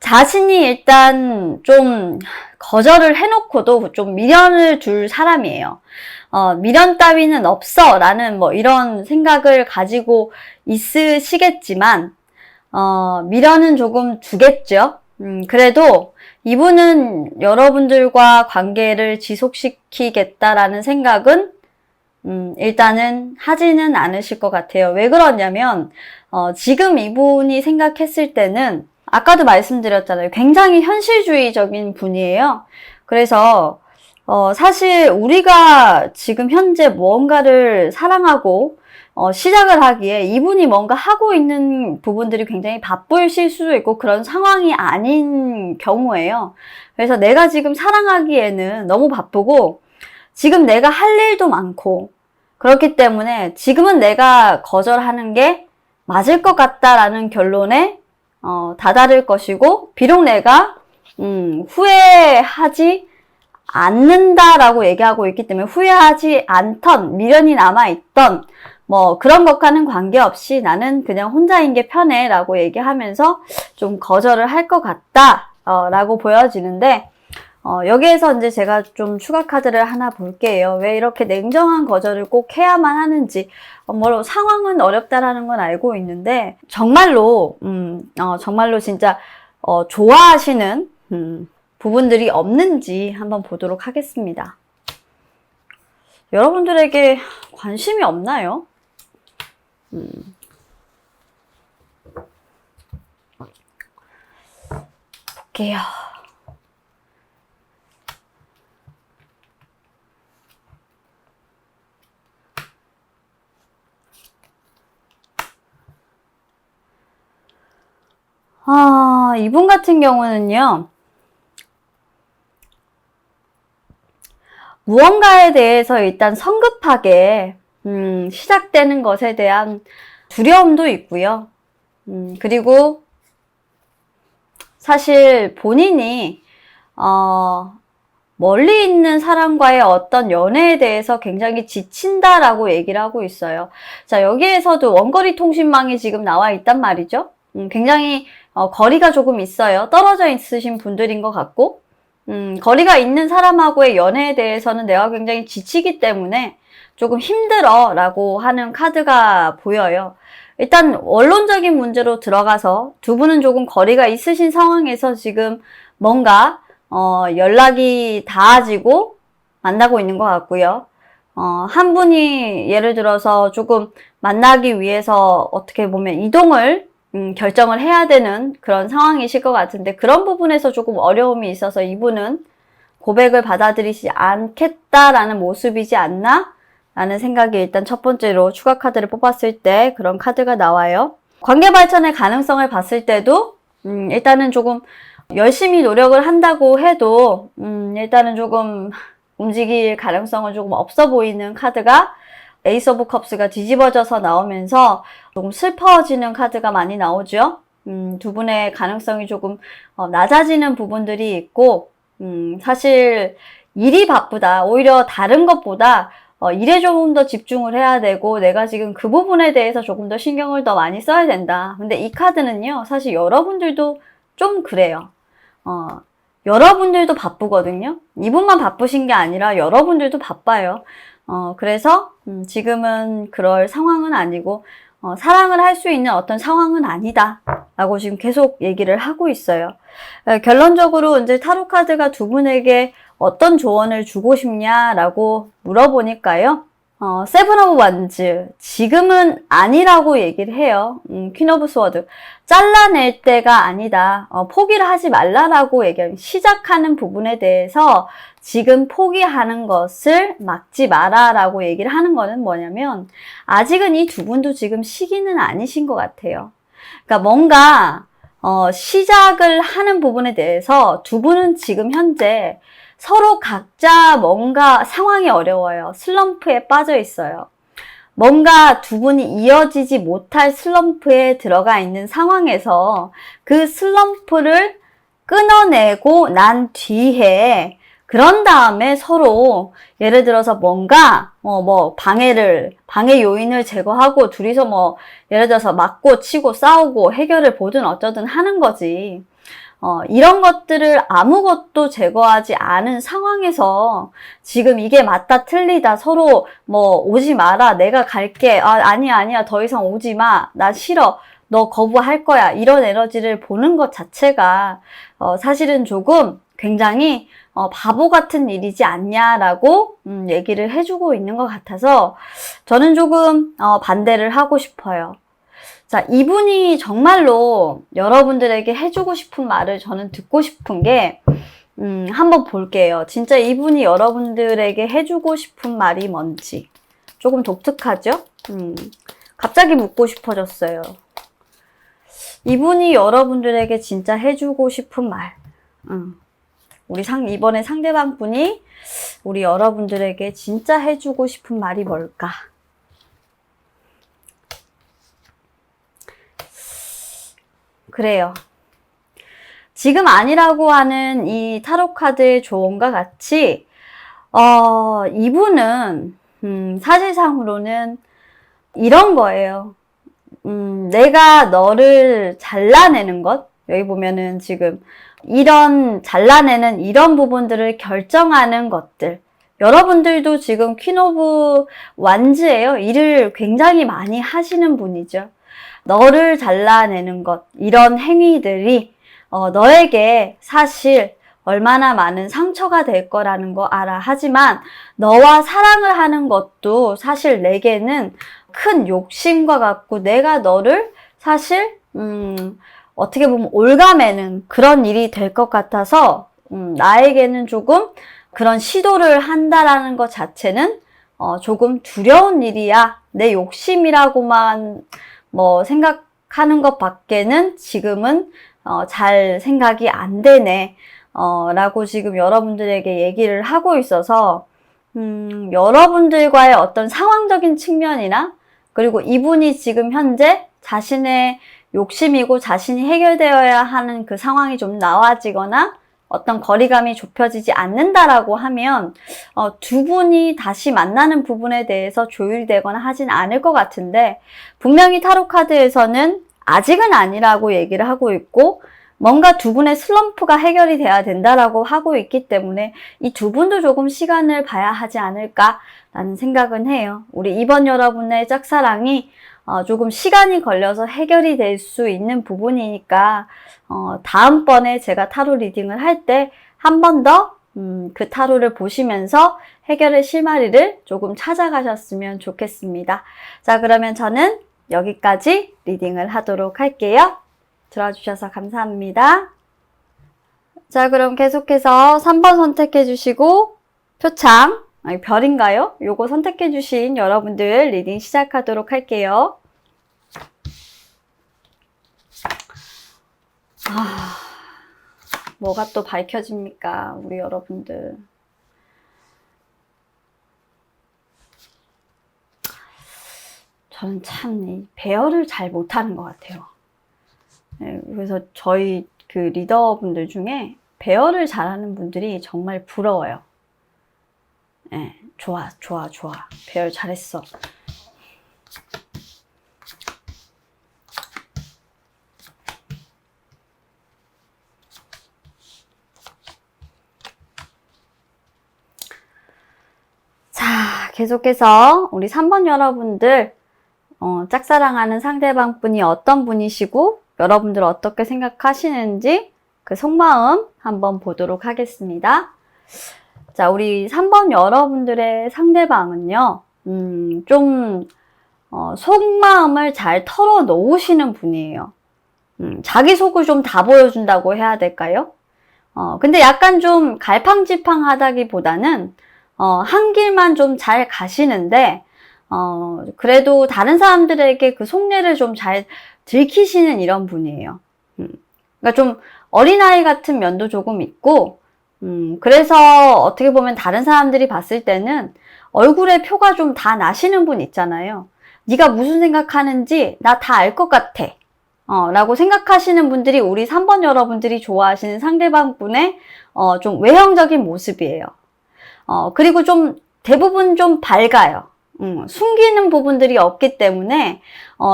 자신이 일단 좀 거절을 해놓고도 좀 미련을 둘 사람이에요. 미련 따위는 없어 라는 뭐 이런 생각을 가지고 있으시겠지만 미련은 조금 두겠죠. 그래도 이분은 여러분들과 관계를 지속시키겠다라는 생각은 일단은 하지는 않으실 것 같아요. 왜 그러냐면 지금 이분이 생각했을 때는 아까도 말씀드렸잖아요. 굉장히 현실주의적인 분이에요. 그래서 사실 우리가 지금 현재 무언가를 사랑하고 시작을 하기에 이분이 뭔가 하고 있는 부분들이 굉장히 바쁘실 수도 있고 그런 상황이 아닌 경우예요. 그래서 내가 지금 사랑하기에는 너무 바쁘고 지금 내가 할 일도 많고 그렇기 때문에 지금은 내가 거절하는 게 맞을 것 같다라는 결론에 다다를 것이고, 비록 내가 후회하지 않는다라고 얘기하고 있기 때문에 후회하지 않던, 미련이 남아있던 뭐 그런 것과는 관계없이 나는 그냥 혼자인 게 편해 라고 얘기하면서 좀 거절을 할 것 같다 라고 보여지는데, 여기에서 이제 제가 좀 추가 카드를 하나 볼게요. 왜 이렇게 냉정한 거절을 꼭 해야만 하는지. 뭐 상황은 어렵다라는 건 알고 있는데, 정말로 정말로 진짜 좋아하시는 부분들이 없는지 한번 보도록 하겠습니다. 여러분들에게 관심이 없나요? 볼게요. 이분 같은 경우는요, 무언가에 대해서 일단 성급하게 시작되는 것에 대한 두려움도 있고요. 그리고 사실 본인이 멀리 있는 사람과의 어떤 연애에 대해서 굉장히 지친다라고 얘기를 하고 있어요. 자, 여기에서도 원거리 통신망이 지금 나와 있단 말이죠. 굉장히 거리가 조금 있어요. 떨어져 있으신 분들인 것 같고, 거리가 있는 사람하고의 연애에 대해서는 내가 굉장히 지치기 때문에 조금 힘들어 라고 하는 카드가 보여요. 일단 원론적인 문제로 들어가서 두 분은 조금 거리가 있으신 상황에서 지금 뭔가 연락이 닿아지고 만나고 있는 것 같고요. 한 분이 예를 들어서 조금 만나기 위해서 어떻게 보면 이동을 결정을 해야 되는 그런 상황이실 것 같은데, 그런 부분에서 조금 어려움이 있어서 이분은 고백을 받아들이지 않겠다라는 모습이지 않나? 라는 생각이 일단 첫 번째로 추가 카드를 뽑았을 때 그런 카드가 나와요. 관계 발전의 가능성을 봤을 때도 일단은 조금 열심히 노력을 한다고 해도 일단은 조금 움직일 가능성은 조금 없어 보이는 카드가 에이스 오브 컵스가 뒤집어져서 나오면서 조금 슬퍼지는 카드가 많이 나오죠. 두 분의 가능성이 조금 낮아지는 부분들이 있고, 사실 일이 바쁘다. 오히려 다른 것보다 일에 조금 더 집중을 해야 되고, 내가 지금 그 부분에 대해서 조금 더 신경을 더 많이 써야 된다. 근데 이 카드는요, 사실 여러분들도 좀 그래요. 여러분들도 바쁘거든요. 이분만 바쁘신 게 아니라 여러분들도 바빠요. 그래서 지금은 그럴 상황은 아니고, 사랑을 할 수 있는 어떤 상황은 아니다 라고 지금 계속 얘기를 하고 있어요. 결론적으로 이제 타로 카드가 두 분에게 어떤 조언을 주고 싶냐라고 물어보니까요, 세븐 오브 원즈, 지금은 아니라고 얘기를 해요. 퀸 오브 스워드, 잘라낼 때가 아니다. 포기를 하지 말라라고 얘기해요. 시작하는 부분에 대해서 지금 포기하는 것을 막지 마라라고 얘기를 하는 거는 뭐냐면, 아직은 이 두 분도 지금 시기는 아니신 것 같아요. 그러니까 뭔가 시작을 하는 부분에 대해서 두 분은 지금 현재 서로 각자 뭔가 상황이 어려워요. 슬럼프에 빠져 있어요. 뭔가 두 분이 이어지지 못할 슬럼프에 들어가 있는 상황에서 그 슬럼프를 끊어내고 난 뒤에, 그런 다음에 서로 예를 들어서 뭔가 방해 요인을 제거하고 둘이서 예를 들어서 맞고 치고 싸우고 해결을 보든 어쩌든 하는 거지. 이런 것들을 아무것도 제거하지 않은 상황에서 지금 이게 맞다 틀리다 서로 오지 마라, 내가 갈게, 아니야 더 이상 오지 마, 나 싫어, 너 거부할 거야, 이런 에너지를 보는 것 자체가 사실은 조금 굉장히 바보 같은 일이지 않냐라고 얘기를 해주고 있는 것 같아서 저는 조금 반대를 하고 싶어요. 자, 이분이 정말로 여러분들에게 해주고 싶은 말을 저는 듣고 싶은 게, 한번 볼게요. 진짜 이분이 여러분들에게 해주고 싶은 말이 뭔지. 조금 독특하죠? 갑자기 묻고 싶어졌어요. 이분이 여러분들에게 진짜 해주고 싶은 말. 이번에 상대방 분이 우리 여러분들에게 진짜 해주고 싶은 말이 뭘까? 그래요. 지금 아니라고 하는 이 타로 카드의 조언과 같이 이분은 사실상으로는 이런 거예요. 내가 너를 잘라내는 것, 여기 보면은 지금 잘라내는 이런 부분들을 결정하는 것들. 여러분들도 지금 퀸 오브 완즈예요. 일을 굉장히 많이 하시는 분이죠. 너를 잘라내는 것, 이런 행위들이 너에게 사실 얼마나 많은 상처가 될 거라는 거 알아. 하지만 너와 사랑을 하는 것도 사실 내게는 큰 욕심과 같고, 내가 너를 사실 어떻게 보면 올가매는 그런 일이 될 것 같아서 나에게는 조금 그런 시도를 한다라는 것 자체는 조금 두려운 일이야. 내 욕심이라고만 생각하는 것 밖에는 지금은 잘 생각이 안 되네 라고 지금 여러분들에게 얘기를 하고 있어서 여러분들과의 어떤 상황적인 측면이나, 그리고 이분이 지금 현재 자신의 욕심이고 자신이 해결되어야 하는 그 상황이 좀 나아지거나 어떤 거리감이 좁혀지지 않는다라고 하면 두 분이 다시 만나는 부분에 대해서 조율되거나 하진 않을 것 같은데, 분명히 타로 카드에서는 아직은 아니라고 얘기를 하고 있고, 뭔가 두 분의 슬럼프가 해결이 돼야 된다라고 하고 있기 때문에 이 두 분도 조금 시간을 봐야 하지 않을까라는 생각은 해요. 우리 이번 여러분의 짝사랑이 조금 시간이 걸려서 해결이 될 수 있는 부분이니까 다음번에 제가 타로 리딩을 할 때 한 번 더 그 타로를 보시면서 해결의 실마리를 조금 찾아가셨으면 좋겠습니다. 자, 그러면 저는 여기까지 리딩을 하도록 할게요. 들어주셔서 감사합니다. 자, 그럼 계속해서 3번 선택해 주시고 표창, 별인가요? 요거 선택해 주신 여러분들 리딩 시작하도록 할게요. 뭐가 또 밝혀집니까, 우리 여러분들. 저는 참 이 배열을 잘 못하는 것 같아요. 네, 그래서 저희 그 리더분들 중에 배열을 잘하는 분들이 정말 부러워요. 네, 좋아. 배열 잘했어. 자, 계속해서 우리 3번 여러분들 짝사랑하는 상대방 분이 어떤 분이시고 여러분들 어떻게 생각하시는지 그 속마음 한번 보도록 하겠습니다. 자, 우리 3번 여러분들의 상대방은요, 속마음을 잘 털어 놓으시는 분이에요. 자기 속을 좀 다 보여준다고 해야 될까요? 근데 약간 좀 갈팡질팡하다기보다는 한 길만 좀 잘 가시는데 그래도 다른 사람들에게 그 속내를 좀 잘 들키시는 이런 분이에요. 그러니까 좀 어린아이 같은 면도 조금 있고, 그래서 어떻게 보면 다른 사람들이 봤을 때는 얼굴에 표가 좀 다 나시는 분 있잖아요. 네가 무슨 생각하는지 나 다 알 것 같아. 라고 생각하시는 분들이 우리 3번 여러분들이 좋아하시는 상대방 분의 좀 외형적인 모습이에요. 그리고 좀 대부분 좀 밝아요. 숨기는 부분들이 없기 때문에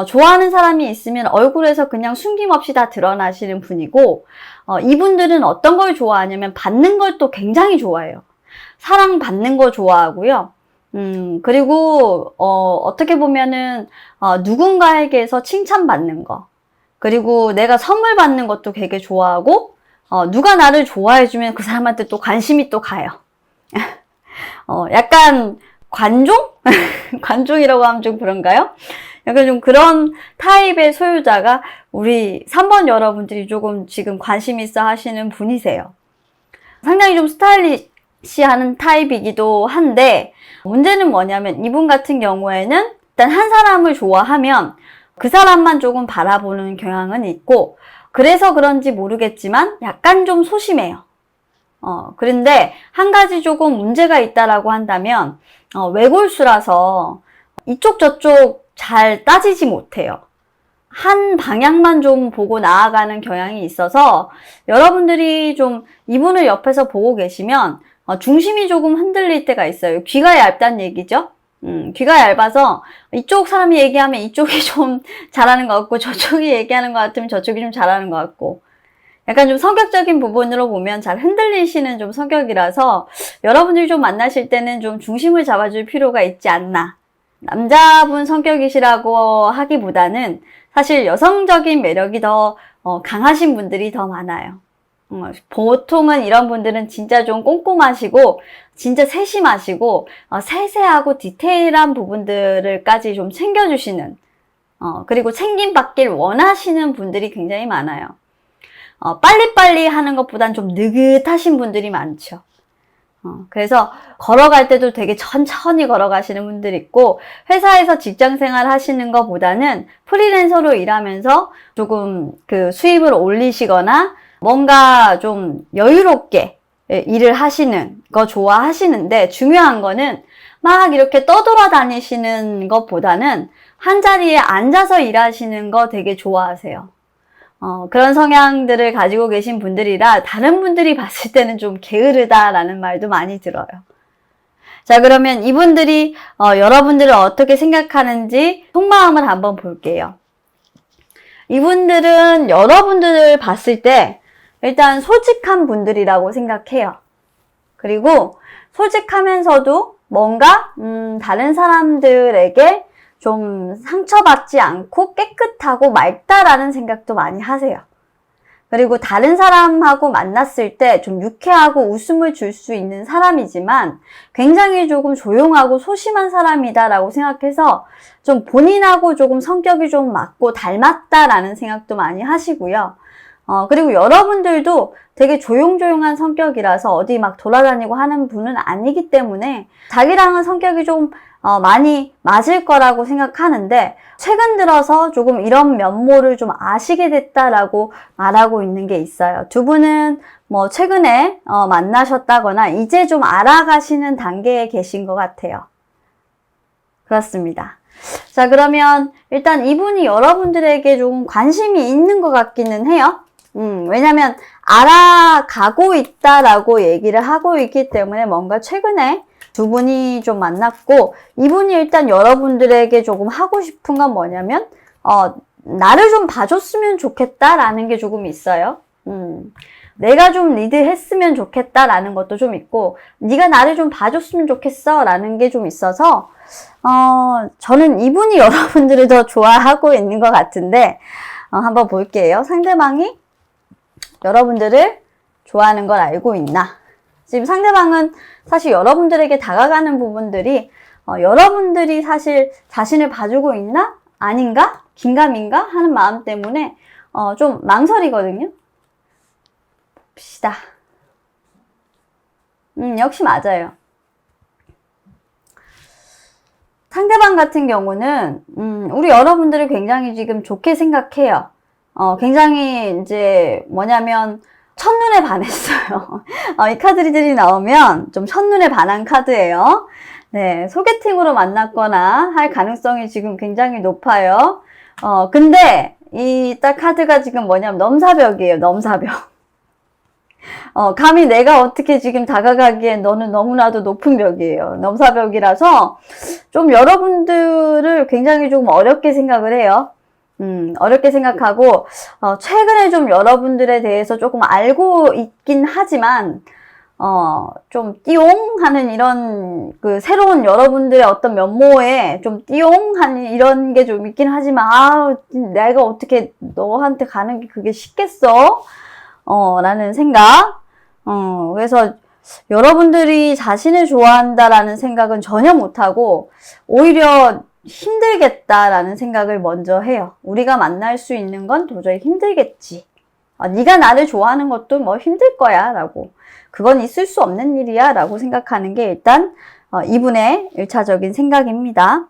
좋아하는 사람이 있으면 얼굴에서 그냥 숨김없이 다 드러나시는 분이고, 이분들은 어떤 걸 좋아하냐면 받는 걸 또 굉장히 좋아해요. 사랑받는 거 좋아하고요. 그리고 어떻게 보면은 누군가에게서 칭찬받는 거, 그리고 내가 선물 받는 것도 되게 좋아하고, 누가 나를 좋아해주면 그 사람한테 또 관심이 또 가요. 약간 관종? 관종이라고 하면 좀 그런가요? 약간 좀 그런 타입의 소유자가 우리 3번 여러분들이 조금 지금 관심 있어 하시는 분이세요. 상당히 좀 스타일리시한 타입이기도 한데, 문제는 뭐냐면 이분 같은 경우에는 일단 한 사람을 좋아하면 그 사람만 조금 바라보는 경향은 있고, 그래서 그런지 모르겠지만 약간 좀 소심해요. 그런데 한 가지 조금 문제가 있다라고 한다면, 외골수라서 이쪽 저쪽 잘 따지지 못해요. 한 방향만 좀 보고 나아가는 경향이 있어서 여러분들이 좀 이분을 옆에서 보고 계시면 중심이 조금 흔들릴 때가 있어요. 귀가 얇다는 얘기죠. 귀가 얇아서 이쪽 사람이 얘기하면 이쪽이 좀 잘하는 것 같고 저쪽이 얘기하는 것 같으면 저쪽이 좀 잘하는 것 같고 약간 좀 성격적인 부분으로 보면 잘 흔들리시는 좀 성격이라서 여러분들이 좀 만나실 때는 좀 중심을 잡아줄 필요가 있지 않나. 남자분 성격이시라고 하기보다는 사실 여성적인 매력이 더 강하신 분들이 더 많아요. 보통은 이런 분들은 진짜 좀 꼼꼼하시고 진짜 세심하시고 세세하고 디테일한 부분들을까지 좀 챙겨주시는 그리고 챙김받길 원하시는 분들이 굉장히 많아요. 빨리빨리 하는 것보단 좀 느긋하신 분들이 많죠. 그래서 걸어갈 때도 되게 천천히 걸어가시는 분들 있고 회사에서 직장생활 하시는 것보다는 프리랜서로 일하면서 조금 그 수입을 올리시거나 뭔가 좀 여유롭게 일을 하시는 거 좋아하시는데 중요한 거는 막 이렇게 떠돌아다니시는 것보다는 한 자리에 앉아서 일하시는 거 되게 좋아하세요. 그런 성향들을 가지고 계신 분들이라 다른 분들이 봤을 때는 좀 게으르다라는 말도 많이 들어요. 자, 그러면 이분들이 여러분들을 어떻게 생각하는지 속마음을 한번 볼게요. 이분들은 여러분들을 봤을 때 일단 솔직한 분들이라고 생각해요. 그리고 솔직하면서도 뭔가 다른 사람들에게 좀 상처받지 않고 깨끗하고 맑다라는 생각도 많이 하세요. 그리고 다른 사람하고 만났을 때 좀 유쾌하고 웃음을 줄 수 있는 사람이지만 굉장히 조금 조용하고 소심한 사람이다라고 생각해서 좀 본인하고 조금 성격이 좀 맞고 닮았다라는 생각도 많이 하시고요. 그리고 여러분들도 되게 조용조용한 성격이라서 어디 막 돌아다니고 하는 분은 아니기 때문에 자기랑은 성격이 좀 많이 맞을 거라고 생각하는데 최근 들어서 조금 이런 면모를 좀 아시게 됐다라고 말하고 있는 게 있어요. 두 분은 뭐 최근에 만나셨다거나 이제 좀 알아가시는 단계에 계신 것 같아요. 그렇습니다. 자, 그러면 일단 이분이 여러분들에게 좀 관심이 있는 것 같기는 해요. 왜냐면 알아가고 있다라고 얘기를 하고 있기 때문에 뭔가 최근에 두 분이 좀 만났고 이분이 일단 여러분들에게 조금 하고 싶은 건 뭐냐면 나를 좀 봐줬으면 좋겠다라는 게 조금 있어요. 내가 좀 리드했으면 좋겠다라는 것도 좀 있고 네가 나를 좀 봐줬으면 좋겠어 라는 게 좀 있어서 저는 이분이 여러분들을 더 좋아하고 있는 것 같은데 한번 볼게요. 상대방이 여러분들을 좋아하는 걸 알고 있나? 지금 상대방은 사실 여러분들에게 다가가는 부분들이 여러분들이 사실 자신을 봐주고 있나? 아닌가? 긴가민가? 하는 마음 때문에 좀 망설이거든요. 봅시다. 역시 맞아요. 상대방 같은 경우는 우리 여러분들을 굉장히 지금 좋게 생각해요. 굉장히 이제 뭐냐면 첫눈에 반했어요. 이 카드들이 나오면 좀 첫눈에 반한 카드예요. 네, 소개팅으로 만났거나 할 가능성이 지금 굉장히 높아요. 근데 이 딱 카드가 지금 뭐냐면 넘사벽이에요. 넘사벽. 감히 내가 어떻게 지금 다가가기엔 너는 너무나도 높은 벽이에요. 넘사벽이라서 좀 여러분들을 굉장히 좀 어렵게 생각을 해요. 어렵게 생각하고 최근에 좀 여러분들에 대해서 조금 알고 있긴 하지만 좀 띠용 하는 이런 그 새로운 여러분들의 어떤 면모에 좀 띠용 하는 이런 게 좀 있긴 하지만 내가 어떻게 너한테 가는 게 그게 쉽겠어? 라는 생각. 그래서 여러분들이 자신을 좋아한다라는 생각은 전혀 못하고 오히려 힘들겠다라는 생각을 먼저 해요. 우리가 만날 수 있는 건 도저히 힘들겠지. 네가 나를 좋아하는 것도 뭐 힘들 거야 라고. 그건 있을 수 없는 일이야 라고 생각하는 게 일단 이분의 1차적인 생각입니다.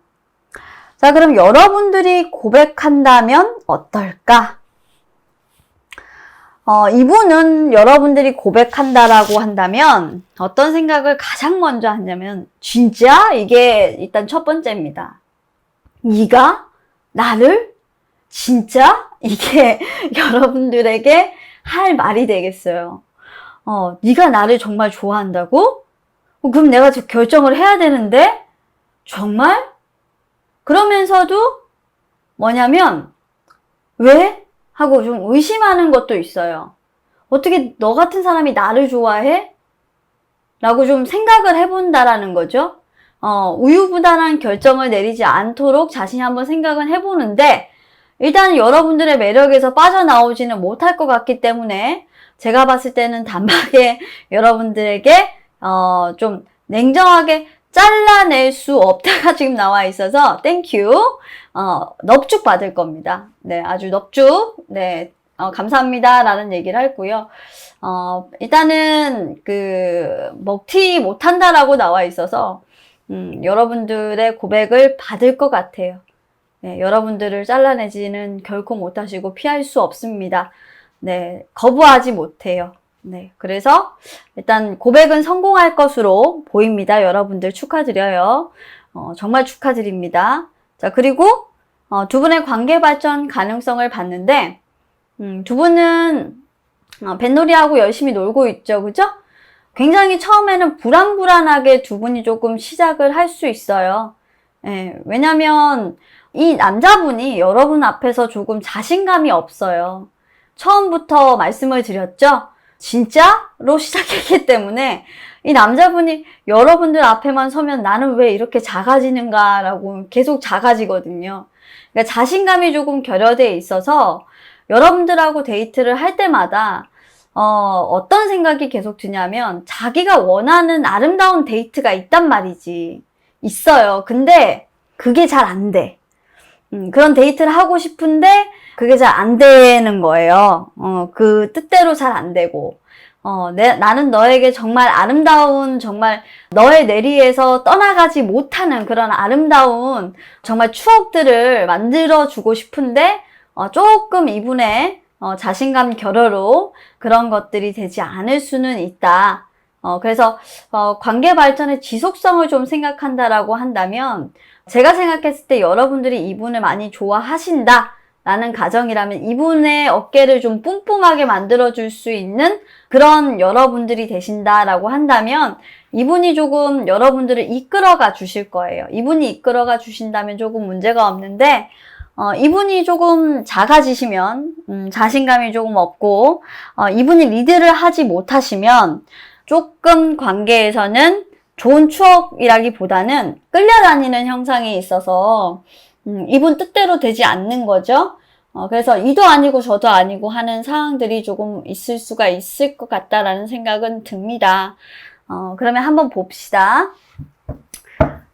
자, 그럼 여러분들이 고백한다면 어떨까? 이분은 여러분들이 고백한다라고 한다면 어떤 생각을 가장 먼저 하냐면 진짜 이게 일단 첫 번째입니다. 네가 나를 진짜 이게 여러분들에게 할 말이 되겠어요. 네가 나를 정말 좋아한다고? 그럼 내가 결정을 해야 되는데 정말? 그러면서도 뭐냐면 왜? 하고 좀 의심하는 것도 있어요. 어떻게 너 같은 사람이 나를 좋아해? 라고 좀 생각을 해본다라는 거죠. 우유부단한 결정을 내리지 않도록 자신이 한번 생각은 해보는데 일단 여러분들의 매력에서 빠져나오지는 못할 것 같기 때문에 제가 봤을 때는 단박에 여러분들에게 좀 냉정하게 잘라낼 수 없다가 지금 나와 있어서 땡큐 넙죽 받을 겁니다. 네, 아주 넙죽 네 감사합니다 라는 얘기를 했고요. 일단은 먹튀 못한다라고 나와 있어서 여러분들의 고백을 받을 것 같아요. 네, 여러분들을 잘라내지는 결코 못하시고 피할 수 없습니다. 네, 거부하지 못해요. 네, 그래서 일단 고백은 성공할 것으로 보입니다. 여러분들 축하드려요. 정말 축하드립니다. 자, 그리고 두 분의 관계 발전 가능성을 봤는데 두 분은 뱃놀이하고 열심히 놀고 있죠. 그죠? 굉장히 처음에는 불안불안하게 두 분이 조금 시작을 할 수 있어요. 예, 왜냐면 이 남자분이 여러분 앞에서 조금 자신감이 없어요. 처음부터 말씀을 드렸죠? 진짜로 시작했기 때문에 이 남자분이 여러분들 앞에만 서면 나는 왜 이렇게 작아지는가라고 계속 작아지거든요. 그러니까 자신감이 조금 결여되어 있어서 여러분들하고 데이트를 할 때마다 어떤 생각이 계속 드냐면 자기가 원하는 아름다운 데이트가 있단 말이지. 있어요. 근데 그게 잘 안 돼. 그런 데이트를 하고 싶은데 그게 잘 안 되는 거예요. 그 뜻대로 잘 안 되고. 나는 너에게 정말 아름다운, 정말 너의 내리에서 떠나가지 못하는 그런 아름다운 정말 추억들을 만들어주고 싶은데, 조금 이분의 자신감 결여로 그런 것들이 되지 않을 수는 있다. 그래서 관계 발전의 지속성을 좀 생각한다라고 한다면 제가 생각했을 때 여러분들이 이분을 많이 좋아하신다 라는 가정이라면 이분의 어깨를 좀 뿜뿜하게 만들어줄 수 있는 그런 여러분들이 되신다라고 한다면 이분이 조금 여러분들을 이끌어가 주실 거예요. 이분이 이끌어가 주신다면 조금 문제가 없는데 이분이 조금 작아지시면 자신감이 조금 없고 이분이 리드를 하지 못하시면 조금 관계에서는 좋은 추억이라기보다는 끌려다니는 형상이 있어서 이분 뜻대로 되지 않는 거죠. 그래서 이도 아니고 저도 아니고 하는 상황들이 조금 있을 수가 있을 것 같다라는 생각은 듭니다. 그러면 한번 봅시다.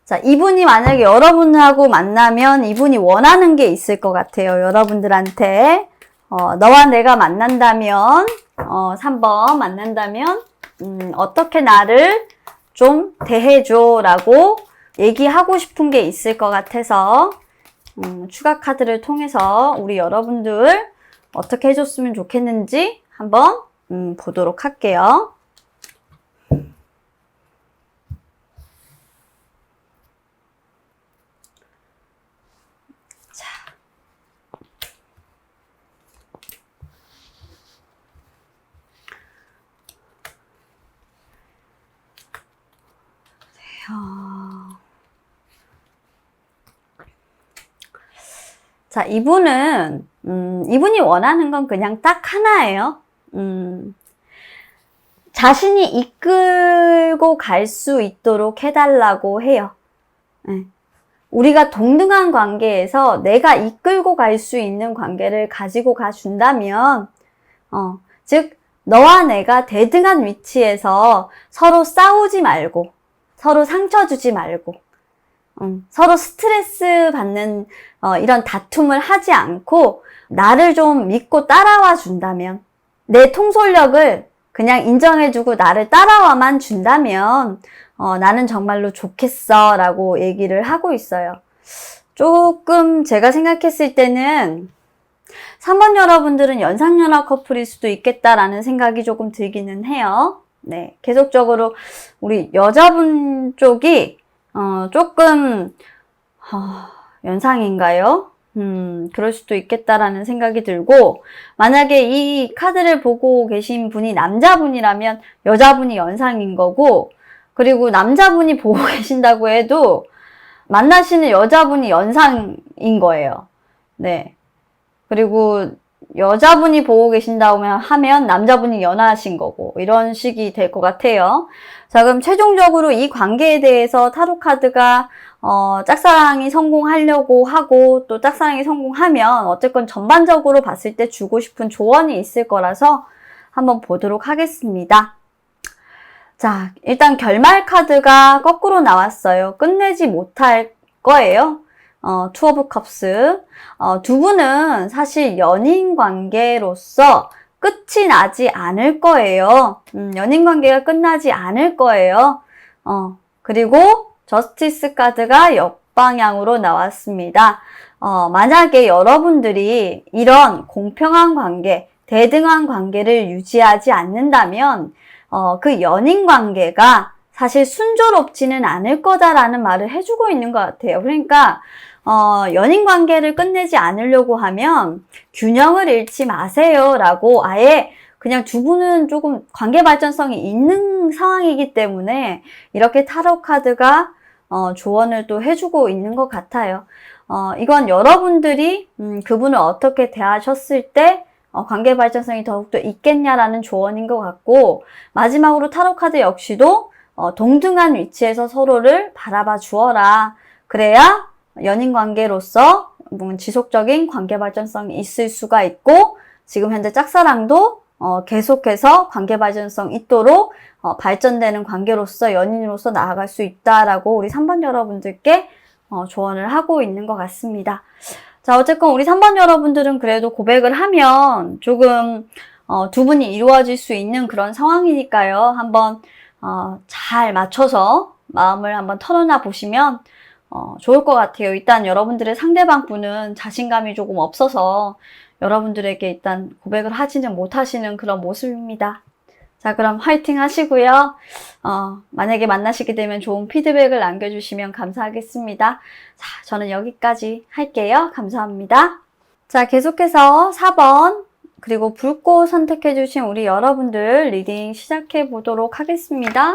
자, 이분이 만약에 여러분하고 만나면 이분이 원하는 게 있을 것 같아요. 여러분들한테. 너와 내가 만난다면, 3번 만난다면, 어떻게 나를 좀 대해줘 라고 얘기하고 싶은 게 있을 것 같아서 추가 카드를 통해서 우리 여러분들 어떻게 해줬으면 좋겠는지 한번 보도록 할게요. 자. 자, 이분이 원하는 건 그냥 딱 하나예요. 자신이 이끌고 갈 수 있도록 해달라고 해요. 네. 우리가 동등한 관계에서 내가 이끌고 갈 수 있는 관계를 가지고 가준다면, 즉, 너와 내가 대등한 위치에서 서로 싸우지 말고, 서로 상처 주지 말고, 서로 스트레스 받는 이런 다툼을 하지 않고 나를 좀 믿고 따라와 준다면 내 통솔력을 그냥 인정해주고 나를 따라와만 준다면 나는 정말로 좋겠어 라고 얘기를 하고 있어요. 조금 제가 생각했을 때는 3번 여러분들은 연상연하 커플일 수도 있겠다라는 생각이 조금 들기는 해요. 네, 계속적으로 우리 여자분 쪽이 조금 연상인가요? 그럴 수도 있겠다라는 생각이 들고, 만약에 이 카드를 보고 계신 분이 남자분이라면 여자분이 연상인 거고, 그리고 남자분이 보고 계신다고 해도 만나시는 여자분이 연상인 거예요. 네. 그리고 여자분이 보고 계신다고 하면 남자분이 연하신 거고, 이런 식이 될 것 같아요. 자, 그럼 최종적으로 이 관계에 대해서 타로 카드가 짝사랑이 성공하려고 하고, 또 짝사랑이 성공하면 어쨌건 전반적으로 봤을 때 주고 싶은 조언이 있을 거라서 한번 보도록 하겠습니다. 자, 일단 결말 카드가 거꾸로 나왔어요. 끝내지 못할 거예요. 투 오브 컵스. 두 분은 사실 연인 관계로서 끝이 나지 않을 거예요. 연인 관계가 끝나지 않을 거예요. 그리고 저스티스 카드가 역방향으로 나왔습니다. 만약에 여러분들이 이런 공평한 관계, 대등한 관계를 유지하지 않는다면 그 연인 관계가 사실 순조롭지는 않을 거다라는 말을 해주고 있는 것 같아요. 그러니까 연인 관계를 끝내지 않으려고 하면 균형을 잃지 마세요 라고 아예 그냥 두 분은 조금 관계 발전성이 있는 상황이기 때문에 이렇게 타로 카드가 조언을 또 해주고 있는 것 같아요. 이건 여러분들이 그분을 어떻게 대하셨을 때 관계 발전성이 더욱더 있겠냐라는 조언인 것 같고, 마지막으로 타로 카드 역시도 동등한 위치에서 서로를 바라봐 주어라. 그래야 연인 관계로서 지속적인 관계 발전성이 있을 수가 있고, 지금 현재 짝사랑도 계속해서 관계 발전성 있도록 발전되는 관계로서 연인으로서 나아갈 수 있다라고 우리 3번 여러분들께 조언을 하고 있는 것 같습니다. 자, 어쨌건 우리 3번 여러분들은 그래도 고백을 하면 조금 두 분이 이루어질 수 있는 그런 상황이니까요. 한번 잘 맞춰서 마음을 한번 털어놔 보시면 좋을 것 같아요. 일단 여러분들의 상대방 분은 자신감이 조금 없어서 여러분들에게 일단 고백을 하지는 못하시는 그런 모습입니다. 자, 그럼 화이팅 하시고요. 만약에 만나시게 되면 좋은 피드백을 남겨주시면 감사하겠습니다. 자, 저는 여기까지 할게요. 감사합니다. 자, 계속해서 4번 그리고 불꽃 선택해주신 우리 여러분들 리딩 시작해 보도록 하겠습니다.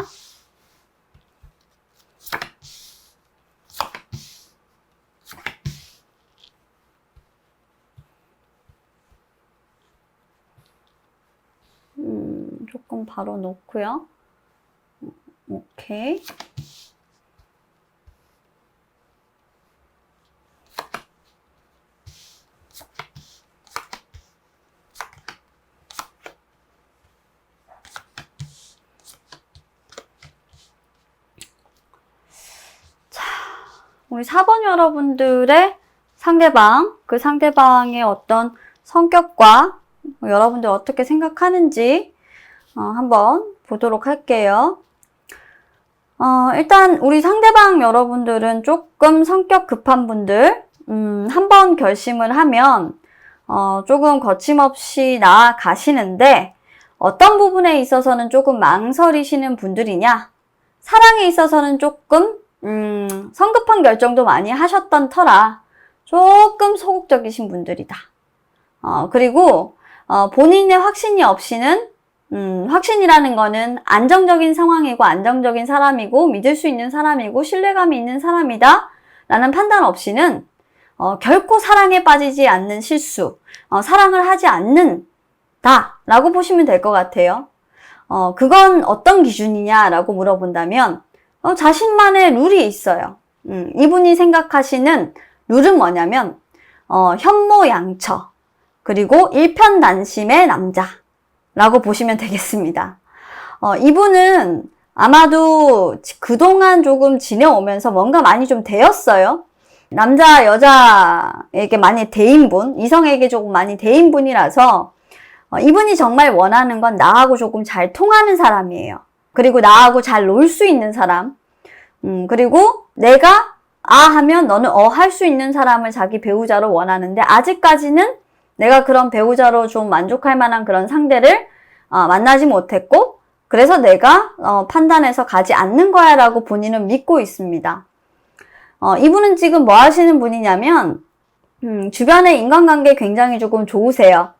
조금 바로 놓고요. 오케이. 자, 우리 4번 여러분들의 상대방, 그 상대방의 어떤 성격과 여러분들 어떻게 생각하는지 한번 보도록 할게요. 일단 우리 상대방 여러분들은 조금 성격 급한 분들, 한번 결심을 하면 조금 거침없이 나아가시는데, 어떤 부분에 있어서는 조금 망설이시는 분들이냐, 사랑에 있어서는 조금 성급한 결정도 많이 하셨던 터라 조금 소극적이신 분들이다. 그리고 본인의 확신이 없이는 확신이라는 거는 안정적인 상황이고 안정적인 사람이고 믿을 수 있는 사람이고 신뢰감이 있는 사람이다 라는 판단 없이는 결코 사랑에 빠지지 않는 실수, 사랑을 하지 않는다 라고 보시면 될 것 같아요. 그건 어떤 기준이냐 라고 물어본다면 자신만의 룰이 있어요. 이분이 생각하시는 룰은 뭐냐면 현모양처 그리고 일편단심의 남자 라고 보시면 되겠습니다. 이분은 아마도 그동안 조금 지내오면서 뭔가 많이 좀 되었어요. 남자, 여자에게 많이 대인 분, 이성에게 조금 많이 대인 분이라서 이분이 정말 원하는 건 나하고 조금 잘 통하는 사람이에요. 그리고 나하고 잘 놀 수 있는 사람. 그리고 내가 하면 너는 할 수 있는 사람을 자기 배우자로 원하는데 아직까지는 내가 그런 배우자로 좀 만족할 만한 그런 상대를 만나지 못했고, 그래서 내가 판단해서 가지 않는 거야 라고 본인은 믿고 있습니다. 이분은 지금 뭐 하시는 분이냐면 주변의 인간관계 굉장히 조금 좋으세요.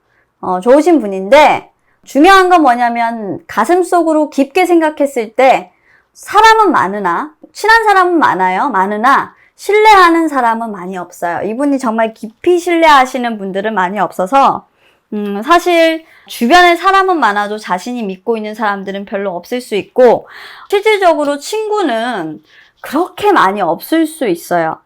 좋으신 분인데 중요한 건 뭐냐면 가슴속으로 깊게 생각했을 때 사람은 많으나, 친한 사람은 많으나 신뢰하는 사람은 많이 없어요. 이분이 정말 깊이 신뢰하시는 분들은 많이 없어서 사실 주변에 사람은 많아도 자신이 믿고 있는 사람들은 별로 없을 수 있고, 실질적으로 친구는 그렇게 많이 없을 수 있어요.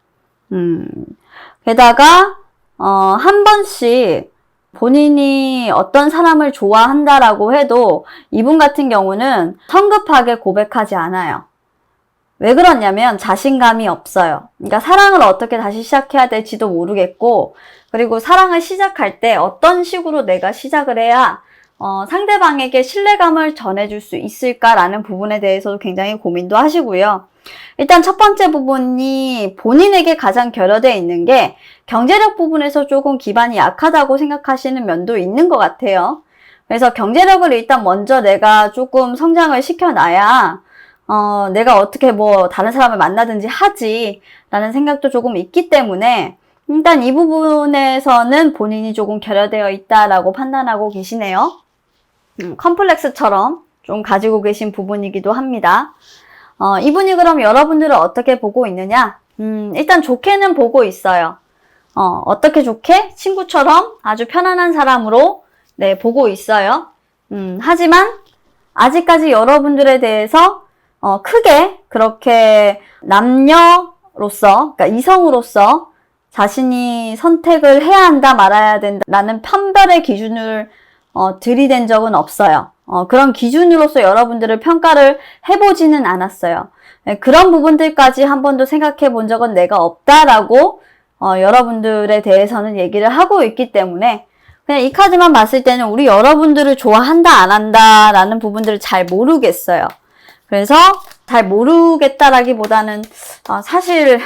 게다가 한 번씩 본인이 어떤 사람을 좋아한다라고 해도 이분 같은 경우는 성급하게 고백하지 않아요. 왜 그러냐면 자신감이 없어요. 그러니까 사랑을 어떻게 다시 시작해야 될지도 모르겠고, 그리고 사랑을 시작할 때 어떤 식으로 내가 시작을 해야 상대방에게 신뢰감을 전해줄 수 있을까라는 부분에 대해서도 굉장히 고민도 하시고요. 일단 첫 번째 부분이 본인에게 가장 결여되어 있는 게 경제력 부분에서 조금 기반이 약하다고 생각하시는 면도 있는 것 같아요. 그래서 경제력을 일단 먼저 내가 조금 성장을 시켜놔야 내가 어떻게 뭐 다른 사람을 만나든지 하지 라는 생각도 조금 있기 때문에 일단 이 부분에서는 본인이 조금 결여되어 있다라고 판단하고 계시네요. 컴플렉스처럼 좀 가지고 계신 부분이기도 합니다. 이분이 그럼 여러분들을 어떻게 보고 있느냐? 일단 좋게는 보고 있어요. 어떻게 좋게? 친구처럼 아주 편안한 사람으로 보고 있어요. 하지만 아직까지 여러분들에 대해서 크게 그렇게 남녀로서, 그러니까 이성으로서 자신이 선택을 해야 한다 말아야 된다라는 판별의 기준을 들이댄 적은 없어요. 그런 기준으로서 여러분들을 평가를 해보지는 않았어요. 그런 부분들까지 한 번도 생각해 본 적은 내가 없다라고 여러분들에 대해서는 얘기를 하고 있기 때문에 그냥 이 카드만 봤을 때는 우리 여러분들을 좋아한다 안 한다 라는 부분들을 잘 모르겠어요. 그래서 잘 모르겠다라기보다는 사실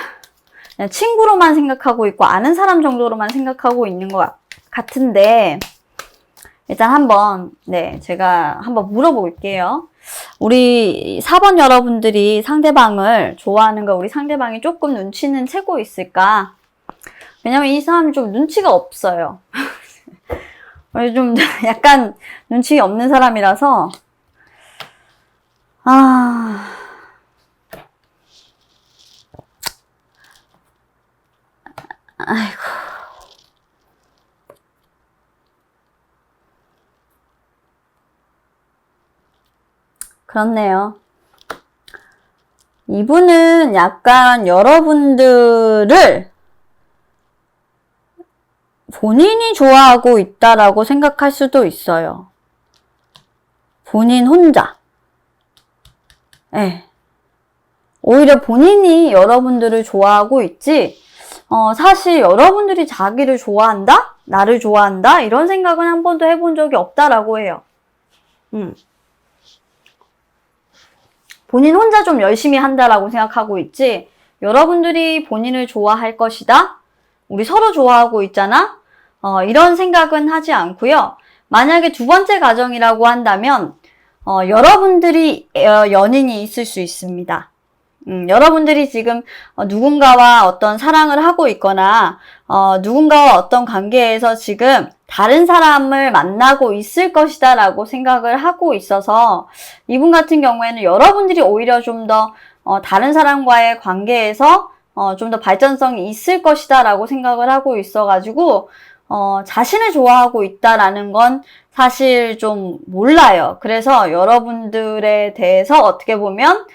그냥 친구로만 생각하고 있고 아는 사람 정도로만 생각하고 있는 것 같은데, 일단 한번 제가 한번 물어볼게요. 우리 4번 여러분들이 상대방을 좋아하는 거 우리 상대방이 조금 눈치는 채고 있을까? 왜냐면 이 사람이 좀 눈치가 없어요. 좀 약간 눈치 없는 사람이라서 아이고. 그렇네요. 이분은 약간 여러분들을 본인이 좋아하고 있다라고 생각할 수도 있어요. 본인 혼자. 오히려 본인이 여러분들을 좋아하고 있지, 사실 여러분들이 자기를 좋아한다? 나를 좋아한다? 이런 생각은 한 번도 해본 적이 없다라고 해요. 본인 혼자 좀 열심히 한다라고 생각하고 있지, 여러분들이 본인을 좋아할 것이다? 우리 서로 좋아하고 있잖아? 이런 생각은 하지 않고요. 만약에 두 번째 가정이라고 한다면 여러분들이 연인이 있을 수 있습니다. 여러분들이 지금 누군가와 어떤 사랑을 하고 있거나 누군가와 어떤 관계에서 지금 다른 사람을 만나고 있을 것이다 라고 생각을 하고 있어서 이분 같은 경우에는 여러분들이 오히려 좀 더 다른 사람과의 관계에서 좀 더 발전성이 있을 것이다 라고 생각을 하고 있어가지고 자신을 좋아하고 있다라는 건 사실 좀 몰라요. 그래서 여러분들에 대해서 어떻게 보면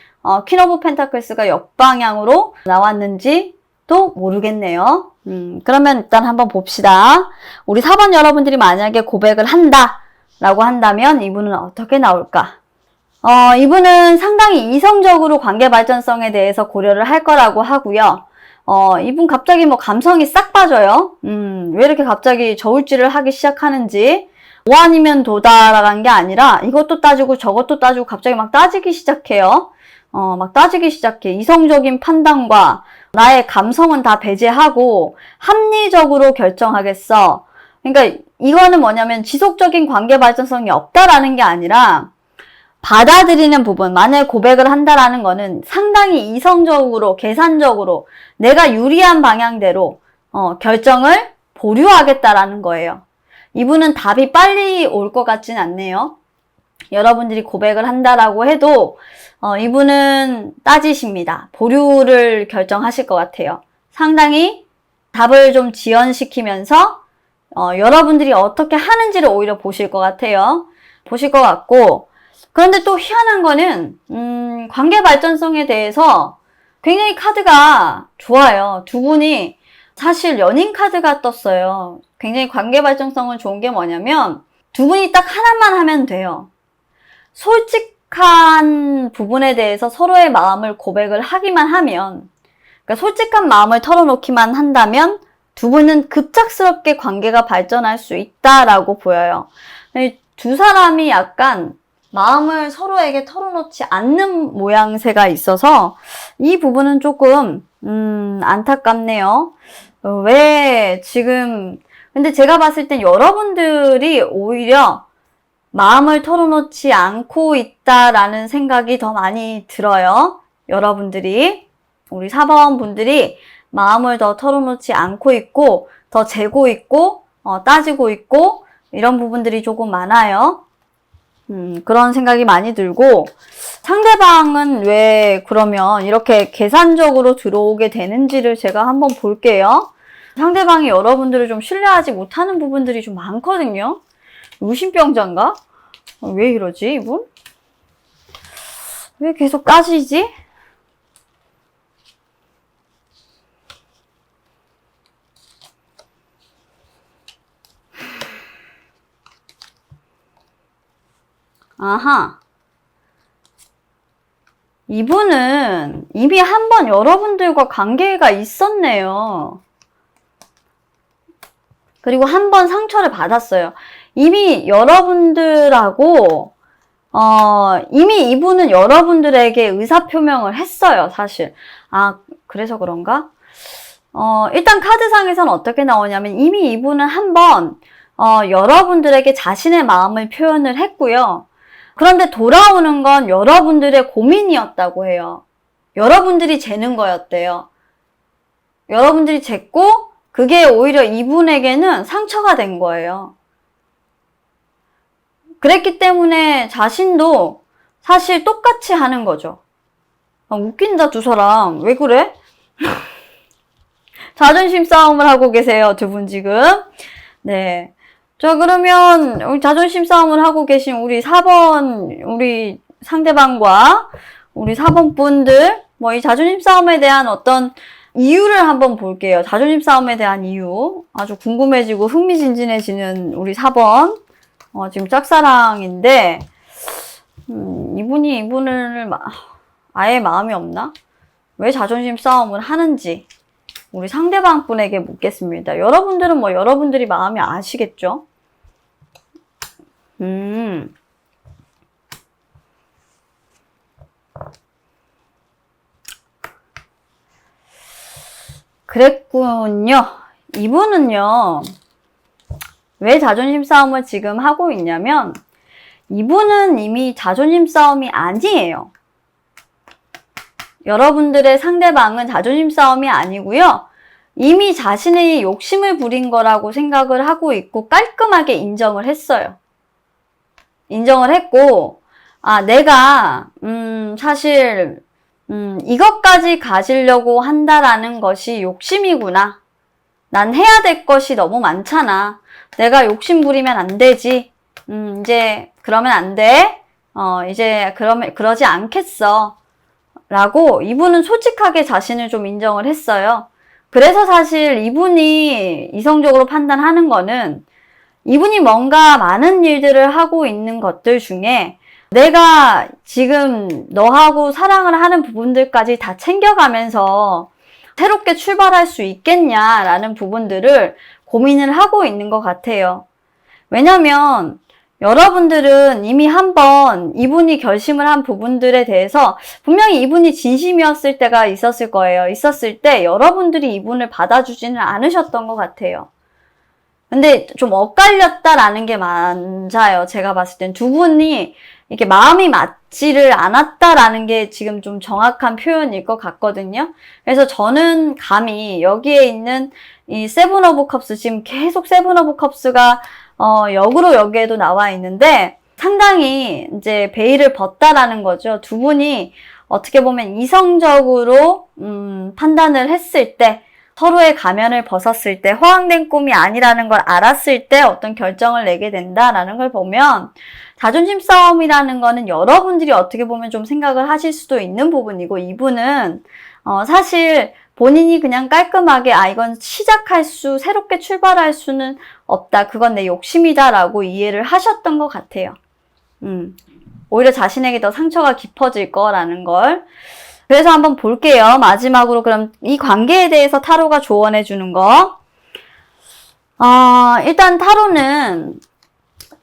퀸 오브 펜타클스가 역방향으로 나왔는지도 모르겠네요. 그러면 일단 한번 봅시다. 우리 4번 여러분들이 만약에 고백을 한다라고 한다면 이분은 어떻게 나올까? 이분은 상당히 이성적으로 관계 발전성에 대해서 고려를 할 거라고 하고요. 이분 갑자기 뭐 감성이 싹 빠져요. 왜 이렇게 갑자기 저울질을 하기 시작하는지. 뭐 아니면 도다라는 게 아니라 이것도 따지고 저것도 따지고 갑자기 막 따지기 시작해요. 막 따지기 시작해. 이성적인 판단과 나의 감성은 다 배제하고 합리적으로 결정하겠어. 그러니까 이거는 뭐냐면 지속적인 관계 발전성이 없다라는 게 아니라 받아들이는 부분, 만약에 고백을 한다라는 거는 상당히 이성적으로, 계산적으로 내가 유리한 방향대로 결정을 보류하겠다라는 거예요. 이분은 답이 빨리 올 것 같진 않네요. 여러분들이 고백을 한다라고 해도 이분은 따지십니다. 보류를 결정하실 것 같아요. 상당히 답을 좀 지연시키면서 여러분들이 어떻게 하는지를 오히려 보실 것 같아요. 보실 것 같고, 그런데 또 희한한 거는 관계 발전성에 대해서 굉장히 카드가 좋아요. 두 분이 사실 연인 카드가 떴어요. 굉장히 관계 발전성은 좋은 게 뭐냐면 두 분이 딱 하나만 하면 돼요. 솔직한 부분에 대해서 서로의 마음을 고백을 하기만 하면, 그러니까 솔직한 마음을 털어놓기만 한다면 두 분은 급작스럽게 관계가 발전할 수 있다라고 보여요. 두 사람이 약간 마음을 서로에게 털어놓지 않는 모양새가 있어서 이 부분은 조금 안타깝네요. 왜 지금, 근데 제가 봤을 땐 여러분들이 오히려 마음을 털어놓지 않고 있다라는 생각이 더 많이 들어요. 여러분들이, 우리 4번 분들이 마음을 더 털어놓지 않고 있고 더 재고 있고 따지고 있고 이런 부분들이 조금 많아요. 그런 생각이 많이 들고, 상대방은 왜 그러면 이렇게 계산적으로 들어오게 되는지를 제가 한번 볼게요. 상대방이 여러분들을 좀 신뢰하지 못하는 부분들이 좀 많거든요. 의심병자인가? 왜 이러지, 이분? 왜 계속 따지지? 아하. 이분은 이미 한번 여러분들과 관계가 있었네요. 그리고 한 번 상처를 받았어요. 이미 여러분들하고 이미 이분은 여러분들에게 의사표명을 했어요, 사실. 아, 그래서 그런가? 일단 카드상에서는 어떻게 나오냐면 이미 이분은 한번 여러분들에게 자신의 마음을 표현을 했고요. 그런데 돌아오는 건 여러분들의 고민이었다고 해요. 여러분들이 재는 거였대요. 여러분들이 쟀고 그게 오히려 이분에게는 상처가 된 거예요. 그랬기 때문에 자신도 사실 똑같이 하는 거죠. 아, 웃긴다, 두 사람. 왜 그래? 자존심 싸움을 하고 계세요, 두 분 지금. 네. 자, 그러면 자존심 싸움을 하고 계신 우리 4번, 우리 상대방과 우리 4번 분들, 뭐 이 자존심 싸움에 대한 어떤 이유를 한번 볼게요. 자존심 싸움에 대한 이유. 아주 궁금해지고 흥미진진해지는 우리 4번. 지금 짝사랑인데, 이분이 이분을 아예 마음이 없나? 왜 자존심 싸움을 하는지 우리 상대방 분에게 묻겠습니다. 여러분들은 뭐 여러분들이 마음이 아시겠죠? 그랬군요. 이분은요, 왜 자존심 싸움을 지금 하고 있냐면, 이분은 이미 자존심 싸움이 아니에요. 여러분들의 상대방은 자존심 싸움이 아니고요. 이미 자신의 욕심을 부린 거라고 생각을 하고 있고 깔끔하게 인정을 했어요. 인정을 했고, 아, 내가 사실 이것까지 가지려고 한다라는 것이 욕심이구나. 난 해야 될 것이 너무 많잖아. 내가 욕심 부리면 안 되지. 이제 그러면 안 돼. 이제 그러지 않겠어. 라고 이분은 솔직하게 자신을 좀 인정을 했어요. 그래서 사실 이분이 이성적으로 판단하는 거는 이분이 뭔가 많은 일들을 하고 있는 것들 중에 내가 지금 너하고 사랑을 하는 부분들까지 다 챙겨가면서 새롭게 출발할 수 있겠냐라는 부분들을 고민을 하고 있는 것 같아요. 왜냐면 여러분들은 이미 한번 이분이 결심을 한 부분들에 대해서 분명히 이분이 진심이었을 때가 있었을 거예요. 있었을 때 여러분들이 이분을 받아주지는 않으셨던 것 같아요. 근데 좀 엇갈렸다라는 게 맞아요. 제가 봤을 땐 두 분이 이렇게 마음이 맞지를 않았다라는 게 지금 좀 정확한 표현일 것 같거든요. 그래서 저는 감히 여기에 있는 이 세븐 오브 컵스, 지금 계속 세븐 오브 컵스가 역으로 여기에도 나와 있는데 상당히 이제 베일을 벗다라는 거죠. 두 분이 어떻게 보면 이성적으로 판단을 했을 때, 서로의 가면을 벗었을 때, 허황된 꿈이 아니라는 걸 알았을 때 어떤 결정을 내게 된다라는 걸 보면, 자존심 싸움이라는 거는 여러분들이 어떻게 보면 좀 생각을 하실 수도 있는 부분이고, 이분은 사실 본인이 그냥 깔끔하게 이건 새롭게 출발할 수는 없다, 그건 내 욕심이다라고 이해를 하셨던 것 같아요. 오히려 자신에게 더 상처가 깊어질 거라는 걸. 그래서 한번 볼게요. 마지막으로 그럼 이 관계에 대해서 타로가 조언해 주는 거. 일단 타로는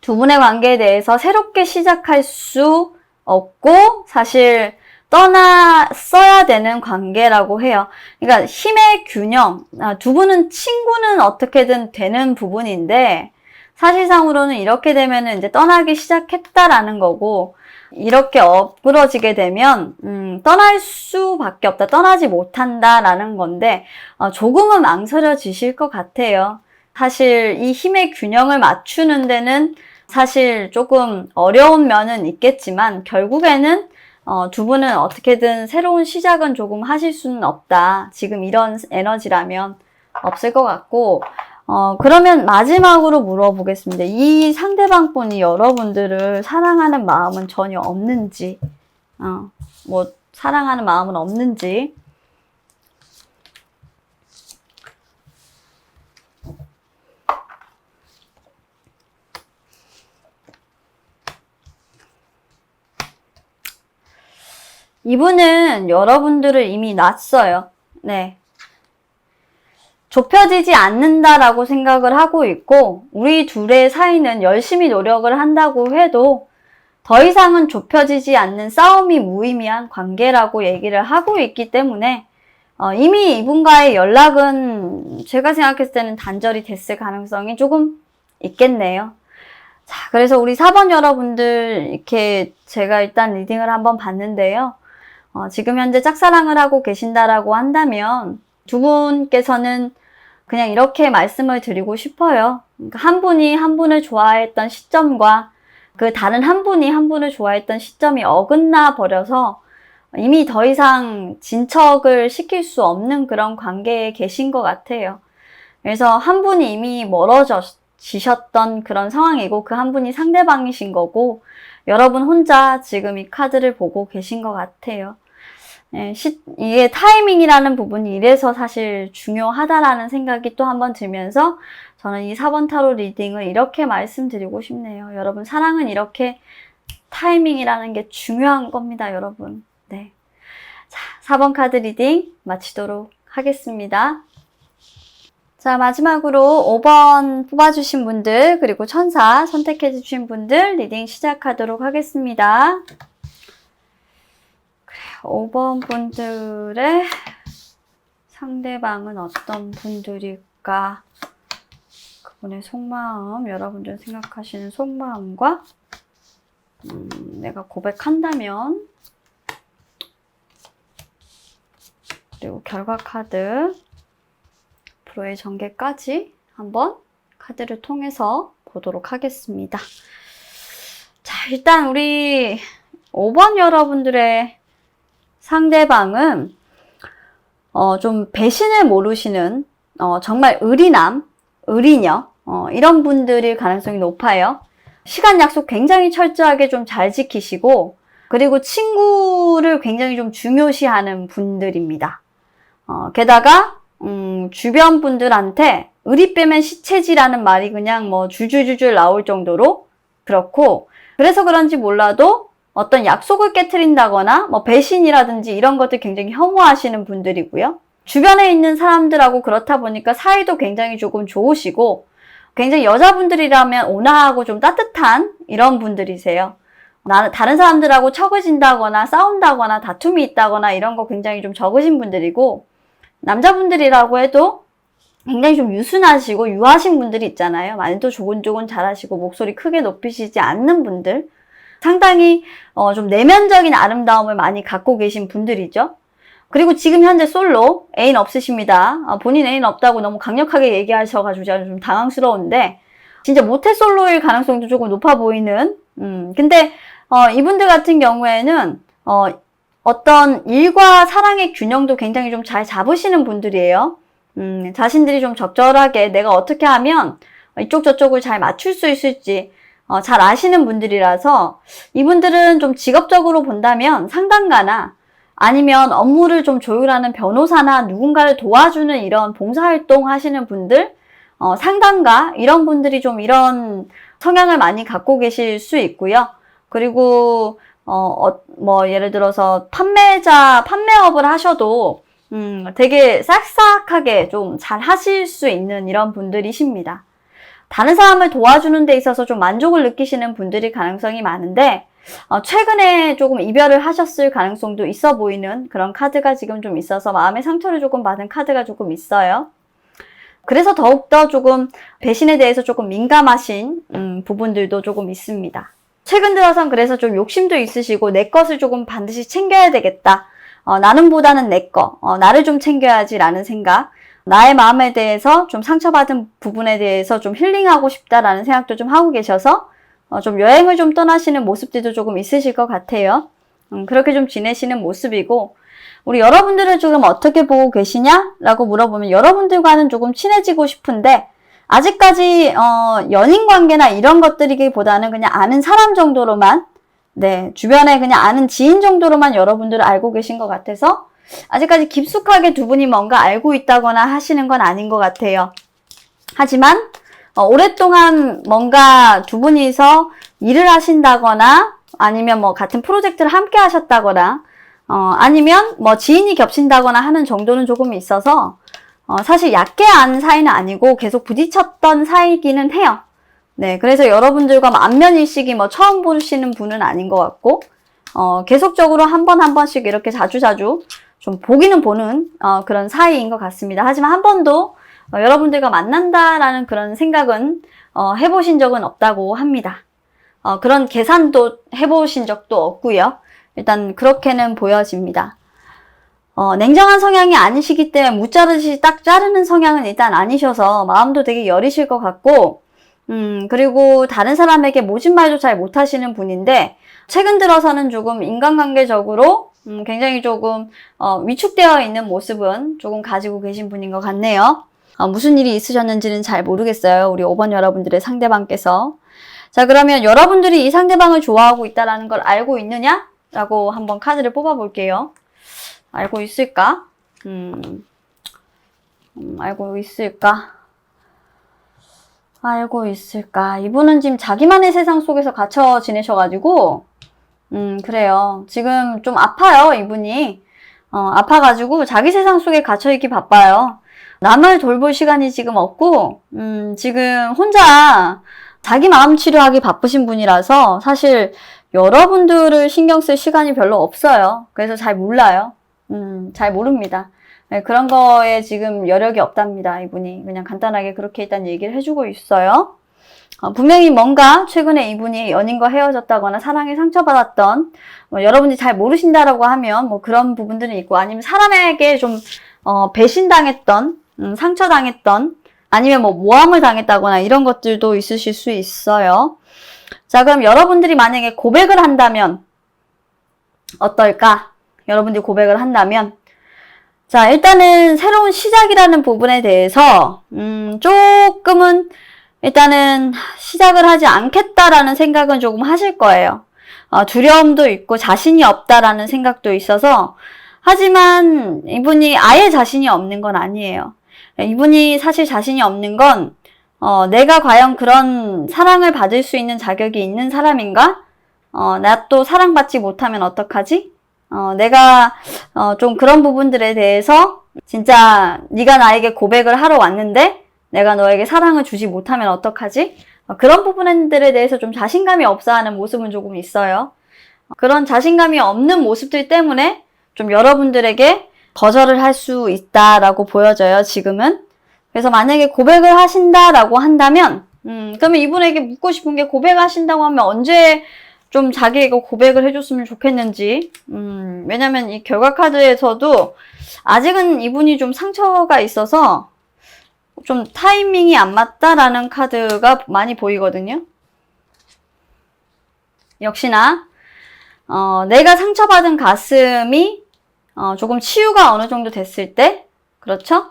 두 분의 관계에 대해서 새롭게 시작할 수 없고 사실 떠났어야 되는 관계라고 해요. 그러니까 힘의 균형. 두 분은 친구는 어떻게든 되는 부분인데 사실상으로는 이렇게 되면은 이제 떠나기 시작했다라는 거고, 이렇게 엎그러지게 되면 떠날 수밖에 없다, 떠나지 못한다라는 건데 조금은 망설여지실 것 같아요. 사실 이 힘의 균형을 맞추는 데는 사실 조금 어려운 면은 있겠지만 결국에는 두 분은 어떻게든 새로운 시작은 조금 하실 수는 없다. 지금 이런 에너지라면 없을 것 같고, 그러면 마지막으로 물어보겠습니다. 이 상대방 분이 여러분들을 사랑하는 마음은 전혀 없는지, 사랑하는 마음은 없는지. 이분은 여러분들을 이미 놨어요. 네. 좁혀지지 않는다라고 생각을 하고 있고, 우리 둘의 사이는 열심히 노력을 한다고 해도 더 이상은 좁혀지지 않는 싸움이 무의미한 관계라고 얘기를 하고 있기 때문에 이미 이분과의 연락은 제가 생각했을 때는 단절이 됐을 가능성이 조금 있겠네요. 자, 그래서 우리 4번 여러분들 이렇게 제가 일단 리딩을 한번 봤는데요. 지금 현재 짝사랑을 하고 계신다라고 한다면 두 분께서는 그냥 이렇게 말씀을 드리고 싶어요. 그러니까 한 분이 한 분을 좋아했던 시점과 그 다른 한 분이 한 분을 좋아했던 시점이 어긋나 버려서 이미 더 이상 진척을 시킬 수 없는 그런 관계에 계신 것 같아요. 그래서 한 분이 이미 멀어지셨던 그런 상황이고 그 한 분이 상대방이신 거고, 여러분 혼자 지금 이 카드를 보고 계신 것 같아요. 이게 타이밍이라는 부분이 이래서 사실 중요하다라는 생각이 또 한번 들면서 저는 이 4번 타로 리딩을 이렇게 말씀드리고 싶네요. 여러분, 사랑은 이렇게 타이밍이라는 게 중요한 겁니다, 여러분. 네. 자, 4번 카드 리딩 마치도록 하겠습니다. 자, 마지막으로 5번 뽑아주신 분들, 그리고 천사 선택해주신 분들 리딩 시작하도록 하겠습니다. 5번 분들의 상대방은 어떤 분들일까? 그분의 속마음, 여러분들 생각하시는 속마음과 내가 고백한다면, 그리고 결과 카드, 앞으로의 전개까지 한번 카드를 통해서 보도록 하겠습니다. 자, 일단 우리 5번 여러분들의 상대방은 좀 배신을 모르시는 정말 의리녀 이런 분들일 가능성이 높아요. 시간 약속 굉장히 철저하게 좀 잘 지키시고, 그리고 친구를 굉장히 좀 중요시하는 분들입니다. 게다가 주변 분들한테 의리 빼면 시체지라는 말이 그냥 뭐 줄줄줄줄 나올 정도로 그렇고, 그래서 그런지 몰라도 어떤 약속을 깨트린다거나 뭐 배신이라든지 이런 것들 굉장히 혐오하시는 분들이고요. 주변에 있는 사람들하고 그렇다 보니까 사이도 굉장히 조금 좋으시고, 굉장히 여자분들이라면 온화하고 좀 따뜻한 이런 분들이세요. 다른 사람들하고 처그진다거나 싸운다거나 다툼이 있다거나 이런 거 굉장히 좀 적으신 분들이고, 남자분들이라고 해도 굉장히 좀 유순하시고 유하신 분들이 있잖아요. 말도 조곤조곤 잘하시고 목소리 크게 높이시지 않는 분들. 상당히 좀 내면적인 아름다움을 많이 갖고 계신 분들이죠. 그리고 지금 현재 솔로, 애인 없으십니다. 본인 애인 없다고 너무 강력하게 얘기하셔가지고 제가 좀 당황스러운데 진짜 모태 솔로일 가능성도 조금 높아 보이는 근데 이분들 같은 경우에는 어떤 일과 사랑의 균형도 굉장히 좀 잘 잡으시는 분들이에요. 자신들이 좀 적절하게 내가 어떻게 하면 이쪽 저쪽을 잘 맞출 수 있을지 잘 아시는 분들이라서 이분들은 좀 직업적으로 본다면 상담가나 아니면 업무를 좀 조율하는 변호사나 누군가를 도와주는 이런 봉사활동 하시는 분들, 상담가 이런 분들이 좀 이런 성향을 많이 갖고 계실 수 있고요. 그리고 뭐 예를 들어서 판매업을 하셔도 되게 싹싹하게 좀 잘 하실 수 있는 이런 분들이십니다. 다른 사람을 도와주는 데 있어서 좀 만족을 느끼시는 분들이 가능성이 많은데 최근에 조금 이별을 하셨을 가능성도 있어 보이는 그런 카드가 지금 좀 있어서 마음의 상처를 조금 받은 카드가 조금 있어요. 그래서 더욱더 조금 배신에 대해서 조금 민감하신 부분들도 조금 있습니다. 최근 들어선 그래서 좀 욕심도 있으시고 내 것을 조금 반드시 챙겨야 되겠다. 나는보다는 내 거, 나를 좀 챙겨야지라는 생각, 나의 마음에 대해서 좀 상처받은 부분에 대해서 좀 힐링하고 싶다라는 생각도 좀 하고 계셔서 좀 여행을 좀 떠나시는 모습들도 조금 있으실 것 같아요. 그렇게 좀 지내시는 모습이고 우리 여러분들은 조금 어떻게 보고 계시냐라고 물어보면 여러분들과는 조금 친해지고 싶은데 아직까지 연인 관계나 이런 것들이기보다는 그냥 아는 사람 정도로만 주변에 그냥 아는 지인 정도로만 여러분들을 알고 계신 것 같아서 아직까지 깊숙하게 두 분이 뭔가 알고 있다거나 하시는 건 아닌 것 같아요. 하지만 오랫동안 뭔가 두 분이서 일을 하신다거나 아니면 뭐 같은 프로젝트를 함께 하셨다거나 아니면 뭐 지인이 겹친다거나 하는 정도는 조금 있어서 사실 얕게 아는 사이는 아니고 계속 부딪혔던 사이기는 해요. 네, 그래서 여러분들과 안면일식이 뭐 처음 보시는 분은 아닌 것 같고 계속적으로 한 번씩 이렇게 자주자주 좀 보기는 보는 그런 사이인 것 같습니다. 하지만 한 번도 여러분들과 만난다라는 그런 생각은 해보신 적은 없다고 합니다. 그런 계산도 해보신 적도 없고요. 일단 그렇게는 보여집니다. 냉정한 성향이 아니시기 때문에 무자르듯이 딱 자르는 성향은 일단 아니셔서 마음도 되게 여리실 것 같고 그리고 다른 사람에게 모진 말도 잘 못하시는 분인데 최근 들어서는 조금 인간관계적으로 굉장히 조금 위축되어 있는 모습은 조금 가지고 계신 분인 것 같네요. 무슨 일이 있으셨는지는 잘 모르겠어요. 우리 5번 여러분들의 상대방께서. 자, 그러면 여러분들이 이 상대방을 좋아하고 있다는 걸 알고 있느냐? 라고 한번 카드를 뽑아 볼게요. 알고 있을까? 알고 있을까? 알고 있을까? 이분은 지금 자기만의 세상 속에서 갇혀 지내셔가지고 그래요. 지금 좀 아파요, 이분이. 아파가지고 자기 세상 속에 갇혀있기 바빠요. 남을 돌볼 시간이 지금 없고 지금 혼자 자기 마음 치료하기 바쁘신 분이라서 사실 여러분들을 신경 쓸 시간이 별로 없어요. 그래서 잘 몰라요. 잘 모릅니다. 네, 그런 거에 지금 여력이 없답니다. 이분이 그냥 간단하게 그렇게 일단 얘기를 해주고 있어요. 분명히 뭔가 최근에 이분이 연인과 헤어졌다거나 사랑에 상처받았던 여러분이 잘 모르신다라고 하면 뭐 그런 부분들은 있고 아니면 사람에게 좀 배신당했던 상처당했던 아니면 뭐 모함을 당했다거나 이런 것들도 있으실 수 있어요. 자, 그럼 여러분들이 만약에 고백을 한다면 어떨까? 여러분들이 고백을 한다면 자, 일단은 새로운 시작이라는 부분에 대해서 조금은 일단은 시작을 하지 않겠다라는 생각은 조금 하실 거예요. 두려움도 있고 자신이 없다라는 생각도 있어서 하지만 이분이 아예 자신이 없는 건 아니에요. 이분이 사실 자신이 없는 건 내가 과연 그런 사랑을 받을 수 있는 자격이 있는 사람인가? 나 또 사랑받지 못하면 어떡하지? 내가 좀 그런 부분들에 대해서 진짜 네가 나에게 고백을 하러 왔는데 내가 너에게 사랑을 주지 못하면 어떡하지? 그런 부분들에 대해서 좀 자신감이 없어하는 모습은 조금 있어요. 그런 자신감이 없는 모습들 때문에 좀 여러분들에게 거절을 할 수 있다라고 보여져요, 지금은. 그래서 만약에 고백을 하신다라고 한다면, 그러면 이분에게 묻고 싶은 게 고백하신다고 하면 언제 좀 자기에게 고백을 해줬으면 좋겠는지. 왜냐면 이 결과 카드에서도 아직은 이분이 좀 상처가 있어서 좀 타이밍이 안 맞다라는 카드가 많이 보이거든요. 역시나 내가 상처받은 가슴이 조금 치유가 어느 정도 됐을 때, 그렇죠?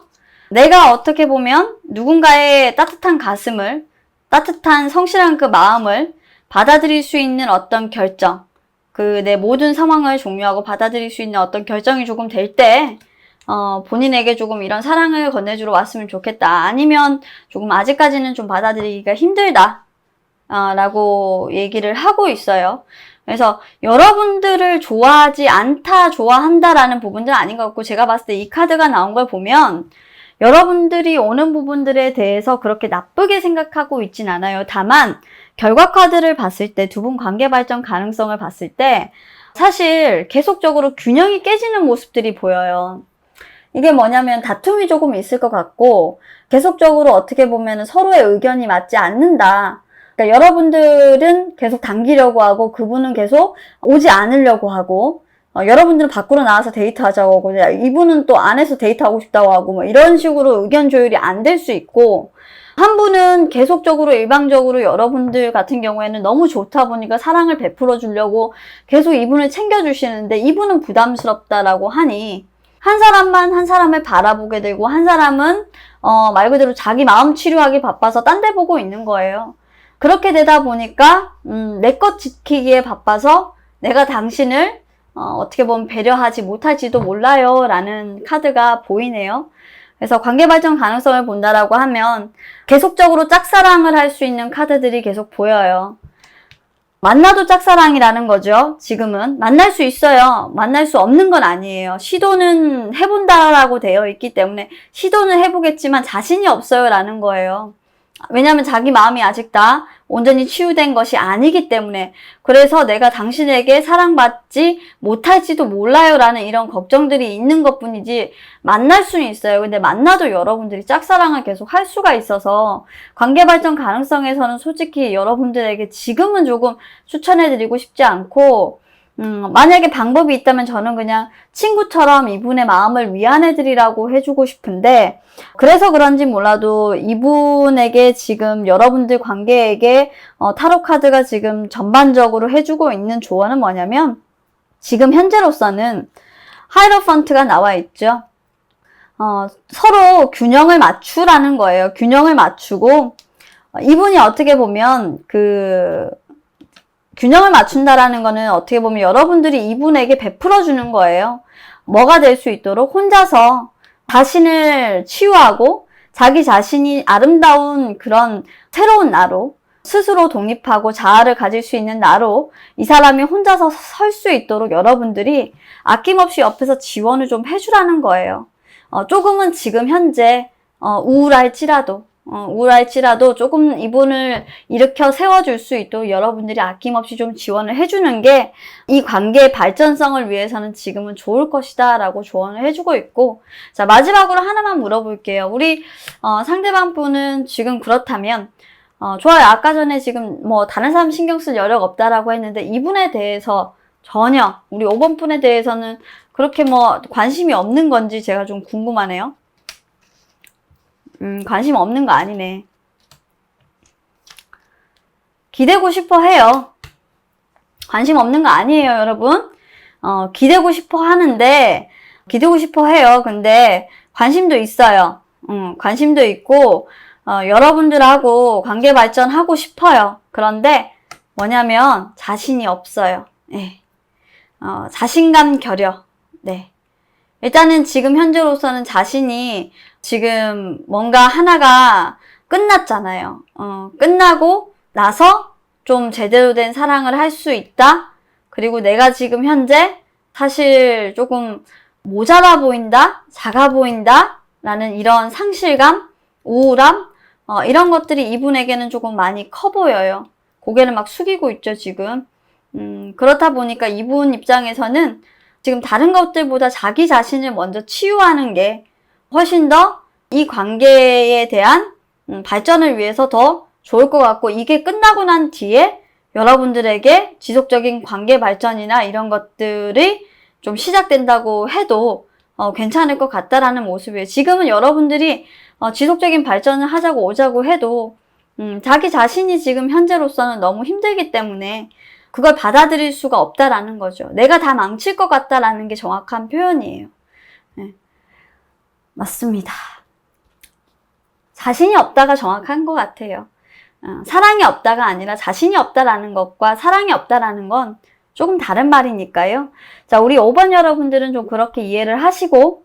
내가 어떻게 보면 누군가의 따뜻한 가슴을, 따뜻한 성실한 그 마음을 받아들일 수 있는 어떤 결정, 그 내 모든 상황을 종료하고 받아들일 수 있는 어떤 결정이 조금 될 때, 본인에게 조금 이런 사랑을 건네주러 왔으면 좋겠다. 아니면 조금 아직까지는 좀 받아들이기가 힘들다. 라고 얘기를 하고 있어요. 그래서 여러분들을 좋아하지 않다, 좋아한다라는 부분들은 아닌 것 같고, 제가 봤을 때 이 카드가 나온 걸 보면 여러분들이 오는 부분들에 대해서 그렇게 나쁘게 생각하고 있진 않아요. 다만 결과 카드를 봤을 때, 두 분 관계 발전 가능성을 봤을 때 사실 계속적으로 균형이 깨지는 모습들이 보여요. 이게 뭐냐면 다툼이 조금 있을 것 같고, 계속적으로 어떻게 보면 서로의 의견이 맞지 않는다. 그러니까 여러분들은 계속 당기려고 하고 그분은 계속 오지 않으려고 하고, 여러분들은 밖으로 나와서 데이트하자고 하고 이분은 또 안에서 데이트하고 싶다고 하고 뭐 이런 식으로 의견 조율이 안 될 수 있고, 한 분은 계속적으로 일방적으로 여러분들 같은 경우에는 너무 좋다 보니까 사랑을 베풀어 주려고 계속 이분을 챙겨주시는데 이분은 부담스럽다라고 하니 한 사람만 한 사람을 바라보게 되고, 한 사람은 말 그대로 자기 마음 치료하기 바빠서 딴 데 보고 있는 거예요. 그렇게 되다 보니까 내 것 지키기에 바빠서 내가 당신을 어떻게 보면 배려하지 못할지도 몰라요 라는 카드가 보이네요. 그래서 관계 발전 가능성을 본다라고 하면 계속적으로 짝사랑을 할 수 있는 카드들이 계속 보여요. 만나도 짝사랑이라는 거죠. 지금은 만날 수 있어요. 만날 수 없는 건 아니에요. 시도는 해본다라고 되어 있기 때문에 시도는 해보겠지만 자신이 없어요 라는 거예요. 왜냐하면 자기 마음이 아직 다 온전히 치유된 것이 아니기 때문에. 그래서 내가 당신에게 사랑받지 못할지도 몰라요 라는 이런 걱정들이 있는 것 뿐이지, 만날 수는 있어요. 근데 만나도 여러분들이 짝사랑을 계속 할 수가 있어서 관계 발전 가능성에서는 솔직히 여러분들에게 지금은 조금 추천해드리고 싶지 않고, 만약에 방법이 있다면 저는 그냥 친구처럼 이분의 마음을 위안해드리라고 해주고 싶은데, 그래서 그런지 몰라도 이분에게 지금 여러분들 관계에게 타로 카드가 지금 전반적으로 해주고 있는 조언은 뭐냐면, 지금 현재로서는 하이로펀트가 나와 있죠. 서로 균형을 맞추라는 거예요. 균형을 맞추고, 이분이 어떻게 보면 균형을 맞춘다라는 거는 어떻게 보면 여러분들이 이분에게 베풀어 주는 거예요. 뭐가 될 수 있도록 혼자서 자신을 치유하고 자기 자신이 아름다운 그런 새로운 나로, 스스로 독립하고 자아를 가질 수 있는 나로 이 사람이 혼자서 설 수 있도록 여러분들이 아낌없이 옆에서 지원을 좀 해주라는 거예요. 조금은 지금 현재 우울할지라도 조금 이분을 일으켜 세워줄 수 있도록 여러분들이 아낌없이 좀 지원을 해주는 게 이 관계의 발전성을 위해서는 지금은 좋을 것이다 라고 조언을 해주고 있고, 자, 마지막으로 하나만 물어볼게요. 우리 상대방 분은 지금 그렇다면 좋아요. 아까 전에 지금 뭐 다른 사람 신경 쓸 여력 없다라고 했는데 이분에 대해서 전혀, 우리 5번 분에 대해서는 그렇게 뭐 관심이 없는 건지 제가 좀 궁금하네요. 관심 없는 거 아니네. 기대고 싶어 해요. 관심 없는 거 아니에요, 여러분. 기대고 싶어 하는데, 기대고 싶어 해요. 근데 관심도 있어요. 관심도 있고, 여러분들하고 관계 발전하고 싶어요. 그런데 뭐냐면 자신이 없어요. 네. 자신감 결여. 네. 일단은 지금 현재로서는 자신이 지금 뭔가 하나가 끝났잖아요. 끝나고 나서 좀 제대로 된 사랑을 할 수 있다. 그리고 내가 지금 현재 사실 조금 모자라 보인다, 작아 보인다 라는 이런 상실감, 우울함, 이런 것들이 이분에게는 조금 많이 커 보여요. 고개를 막 숙이고 있죠, 지금. 그렇다 보니까 이분 입장에서는 지금 다른 것들보다 자기 자신을 먼저 치유하는 게 훨씬 더 이 관계에 대한 발전을 위해서 더 좋을 것 같고, 이게 끝나고 난 뒤에 여러분들에게 지속적인 관계 발전이나 이런 것들이 좀 시작된다고 해도 괜찮을 것 같다라는 모습이에요. 지금은 여러분들이 지속적인 발전을 하자고 오자고 해도 자기 자신이 지금 현재로서는 너무 힘들기 때문에 그걸 받아들일 수가 없다라는 거죠. 내가 다 망칠 것 같다라는 게 정확한 표현이에요. 네. 맞습니다. 자신이 없다가 정확한 것 같아요. 사랑이 없다가 아니라 자신이 없다라는 것과 사랑이 없다라는 건 조금 다른 말이니까요. 자, 우리 5번 여러분들은 좀 그렇게 이해를 하시고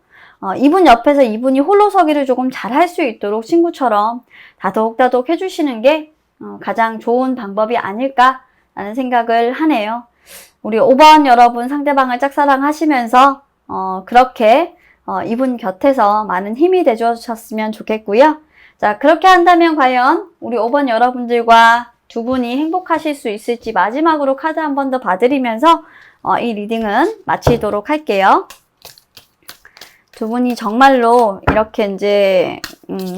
이분 옆에서 이분이 홀로 서기를 조금 잘 할 수 있도록 친구처럼 다독다독 해주시는 게 가장 좋은 방법이 아닐까라는 생각을 하네요. 우리 5번 여러분 상대방을 짝사랑하시면서 그렇게 이분 곁에서 많은 힘이 되주셨으면 좋겠고요. 자, 그렇게 한다면 과연 우리 5번 여러분들과 두 분이 행복하실 수 있을지 마지막으로 카드 한 번 더 봐드리면서 이 리딩은 마치도록 할게요. 두 분이 정말로 이렇게 이제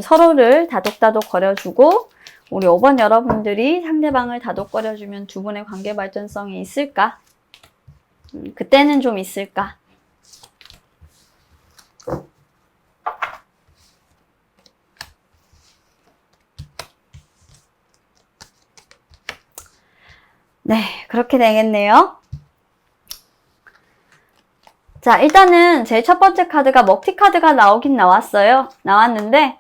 서로를 다독다독 거려주고 우리 5번 여러분들이 상대방을 다독거려주면 두 분의 관계 발전성이 있을까? 그때는 좀 있을까? 네, 그렇게 되겠네요. 자, 일단은 제일 첫 번째 카드가 먹튀 카드가 나오긴 나왔는데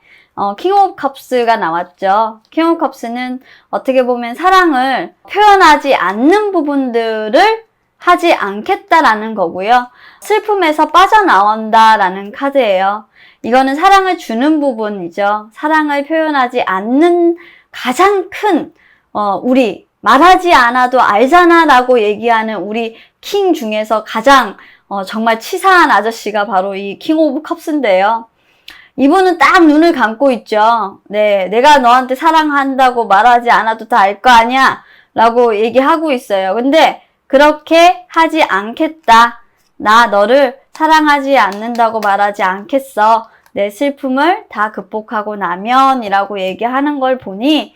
킹 오브 컵스가 나왔죠. 킹 오브 컵스는 어떻게 보면 사랑을 표현하지 않는 부분들을 하지 않겠다라는 거고요. 슬픔에서 빠져나온다라는 카드예요. 이거는 사랑을 주는 부분이죠. 사랑을 표현하지 않는 가장 큰 우리 말하지 않아도 알잖아 라고 얘기하는 우리 킹 중에서 가장 정말 치사한 아저씨가 바로 이 킹 오브 컵스인데요. 이분은 딱 눈을 감고 있죠. 네, 내가 너한테 사랑한다고 말하지 않아도 다 알 거 아니야 라고 얘기하고 있어요. 근데 그렇게 하지 않겠다. 나 너를 사랑하지 않는다고 말하지 않겠어. 내 슬픔을 다 극복하고 나면 이라고 얘기하는 걸 보니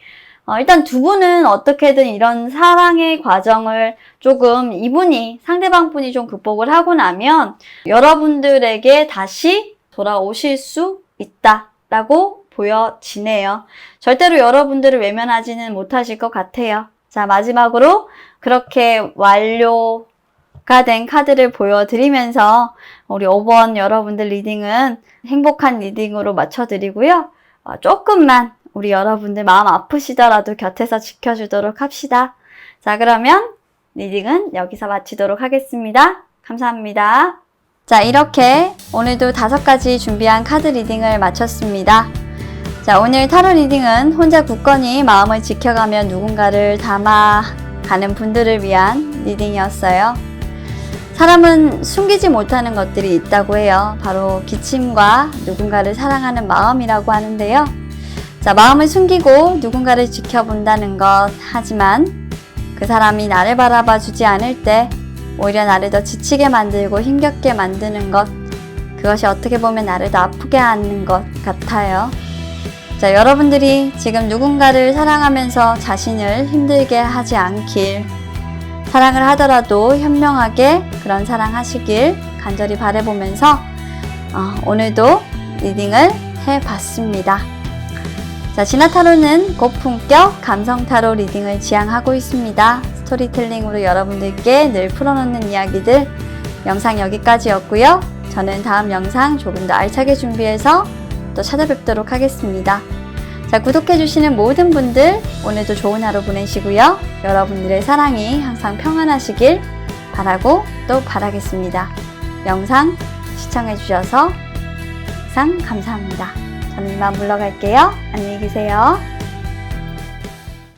일단 두 분은 어떻게든 이런 사랑의 과정을 조금 이분이 상대방 분이 좀 극복을 하고 나면 여러분들에게 다시 돌아오실 수 있다라고 보여지네요. 절대로 여러분들을 외면하지는 못하실 것 같아요. 자, 마지막으로 그렇게 완료가 된 카드를 보여드리면서 우리 5번 여러분들 리딩은 행복한 리딩으로 마쳐드리고요. 조금만 우리 여러분들 마음 아프시더라도 곁에서 지켜주도록 합시다. 자, 그러면 리딩은 여기서 마치도록 하겠습니다. 감사합니다. 자, 이렇게 오늘도 5가지 준비한 카드 리딩을 마쳤습니다. 자, 오늘 타로 리딩은 혼자 굳건히 마음을 지켜가며 누군가를 담아가는 분들을 위한 리딩이었어요. 사람은 숨기지 못하는 것들이 있다고 해요. 바로 기침과 누군가를 사랑하는 마음이라고 하는데요. 자, 마음을 숨기고 누군가를 지켜본다는 것, 하지만 그 사람이 나를 바라봐 주지 않을 때 오히려 나를 더 지치게 만들고 힘겹게 만드는 것, 그것이 어떻게 보면 나를 더 아프게 하는 것 같아요. 자, 여러분들이 지금 누군가를 사랑하면서 자신을 힘들게 하지 않길, 사랑을 하더라도 현명하게 그런 사랑하시길 간절히 바라보면서 오늘도 리딩을 해봤습니다. 자, 진화타로는 고품격 감성타로 리딩을 지향하고 있습니다. 스토리텔링으로 여러분들께 늘 풀어놓는 이야기들, 영상 여기까지였고요. 저는 다음 영상 조금 더 알차게 준비해서 또 찾아뵙도록 하겠습니다. 자, 구독해주시는 모든 분들 오늘도 좋은 하루 보내시고요. 여러분들의 사랑이 항상 평안하시길 바라고 또 바라겠습니다. 영상 시청해주셔서 항상 감사합니다. 저는 이만 물러갈게요. 안녕히 계세요.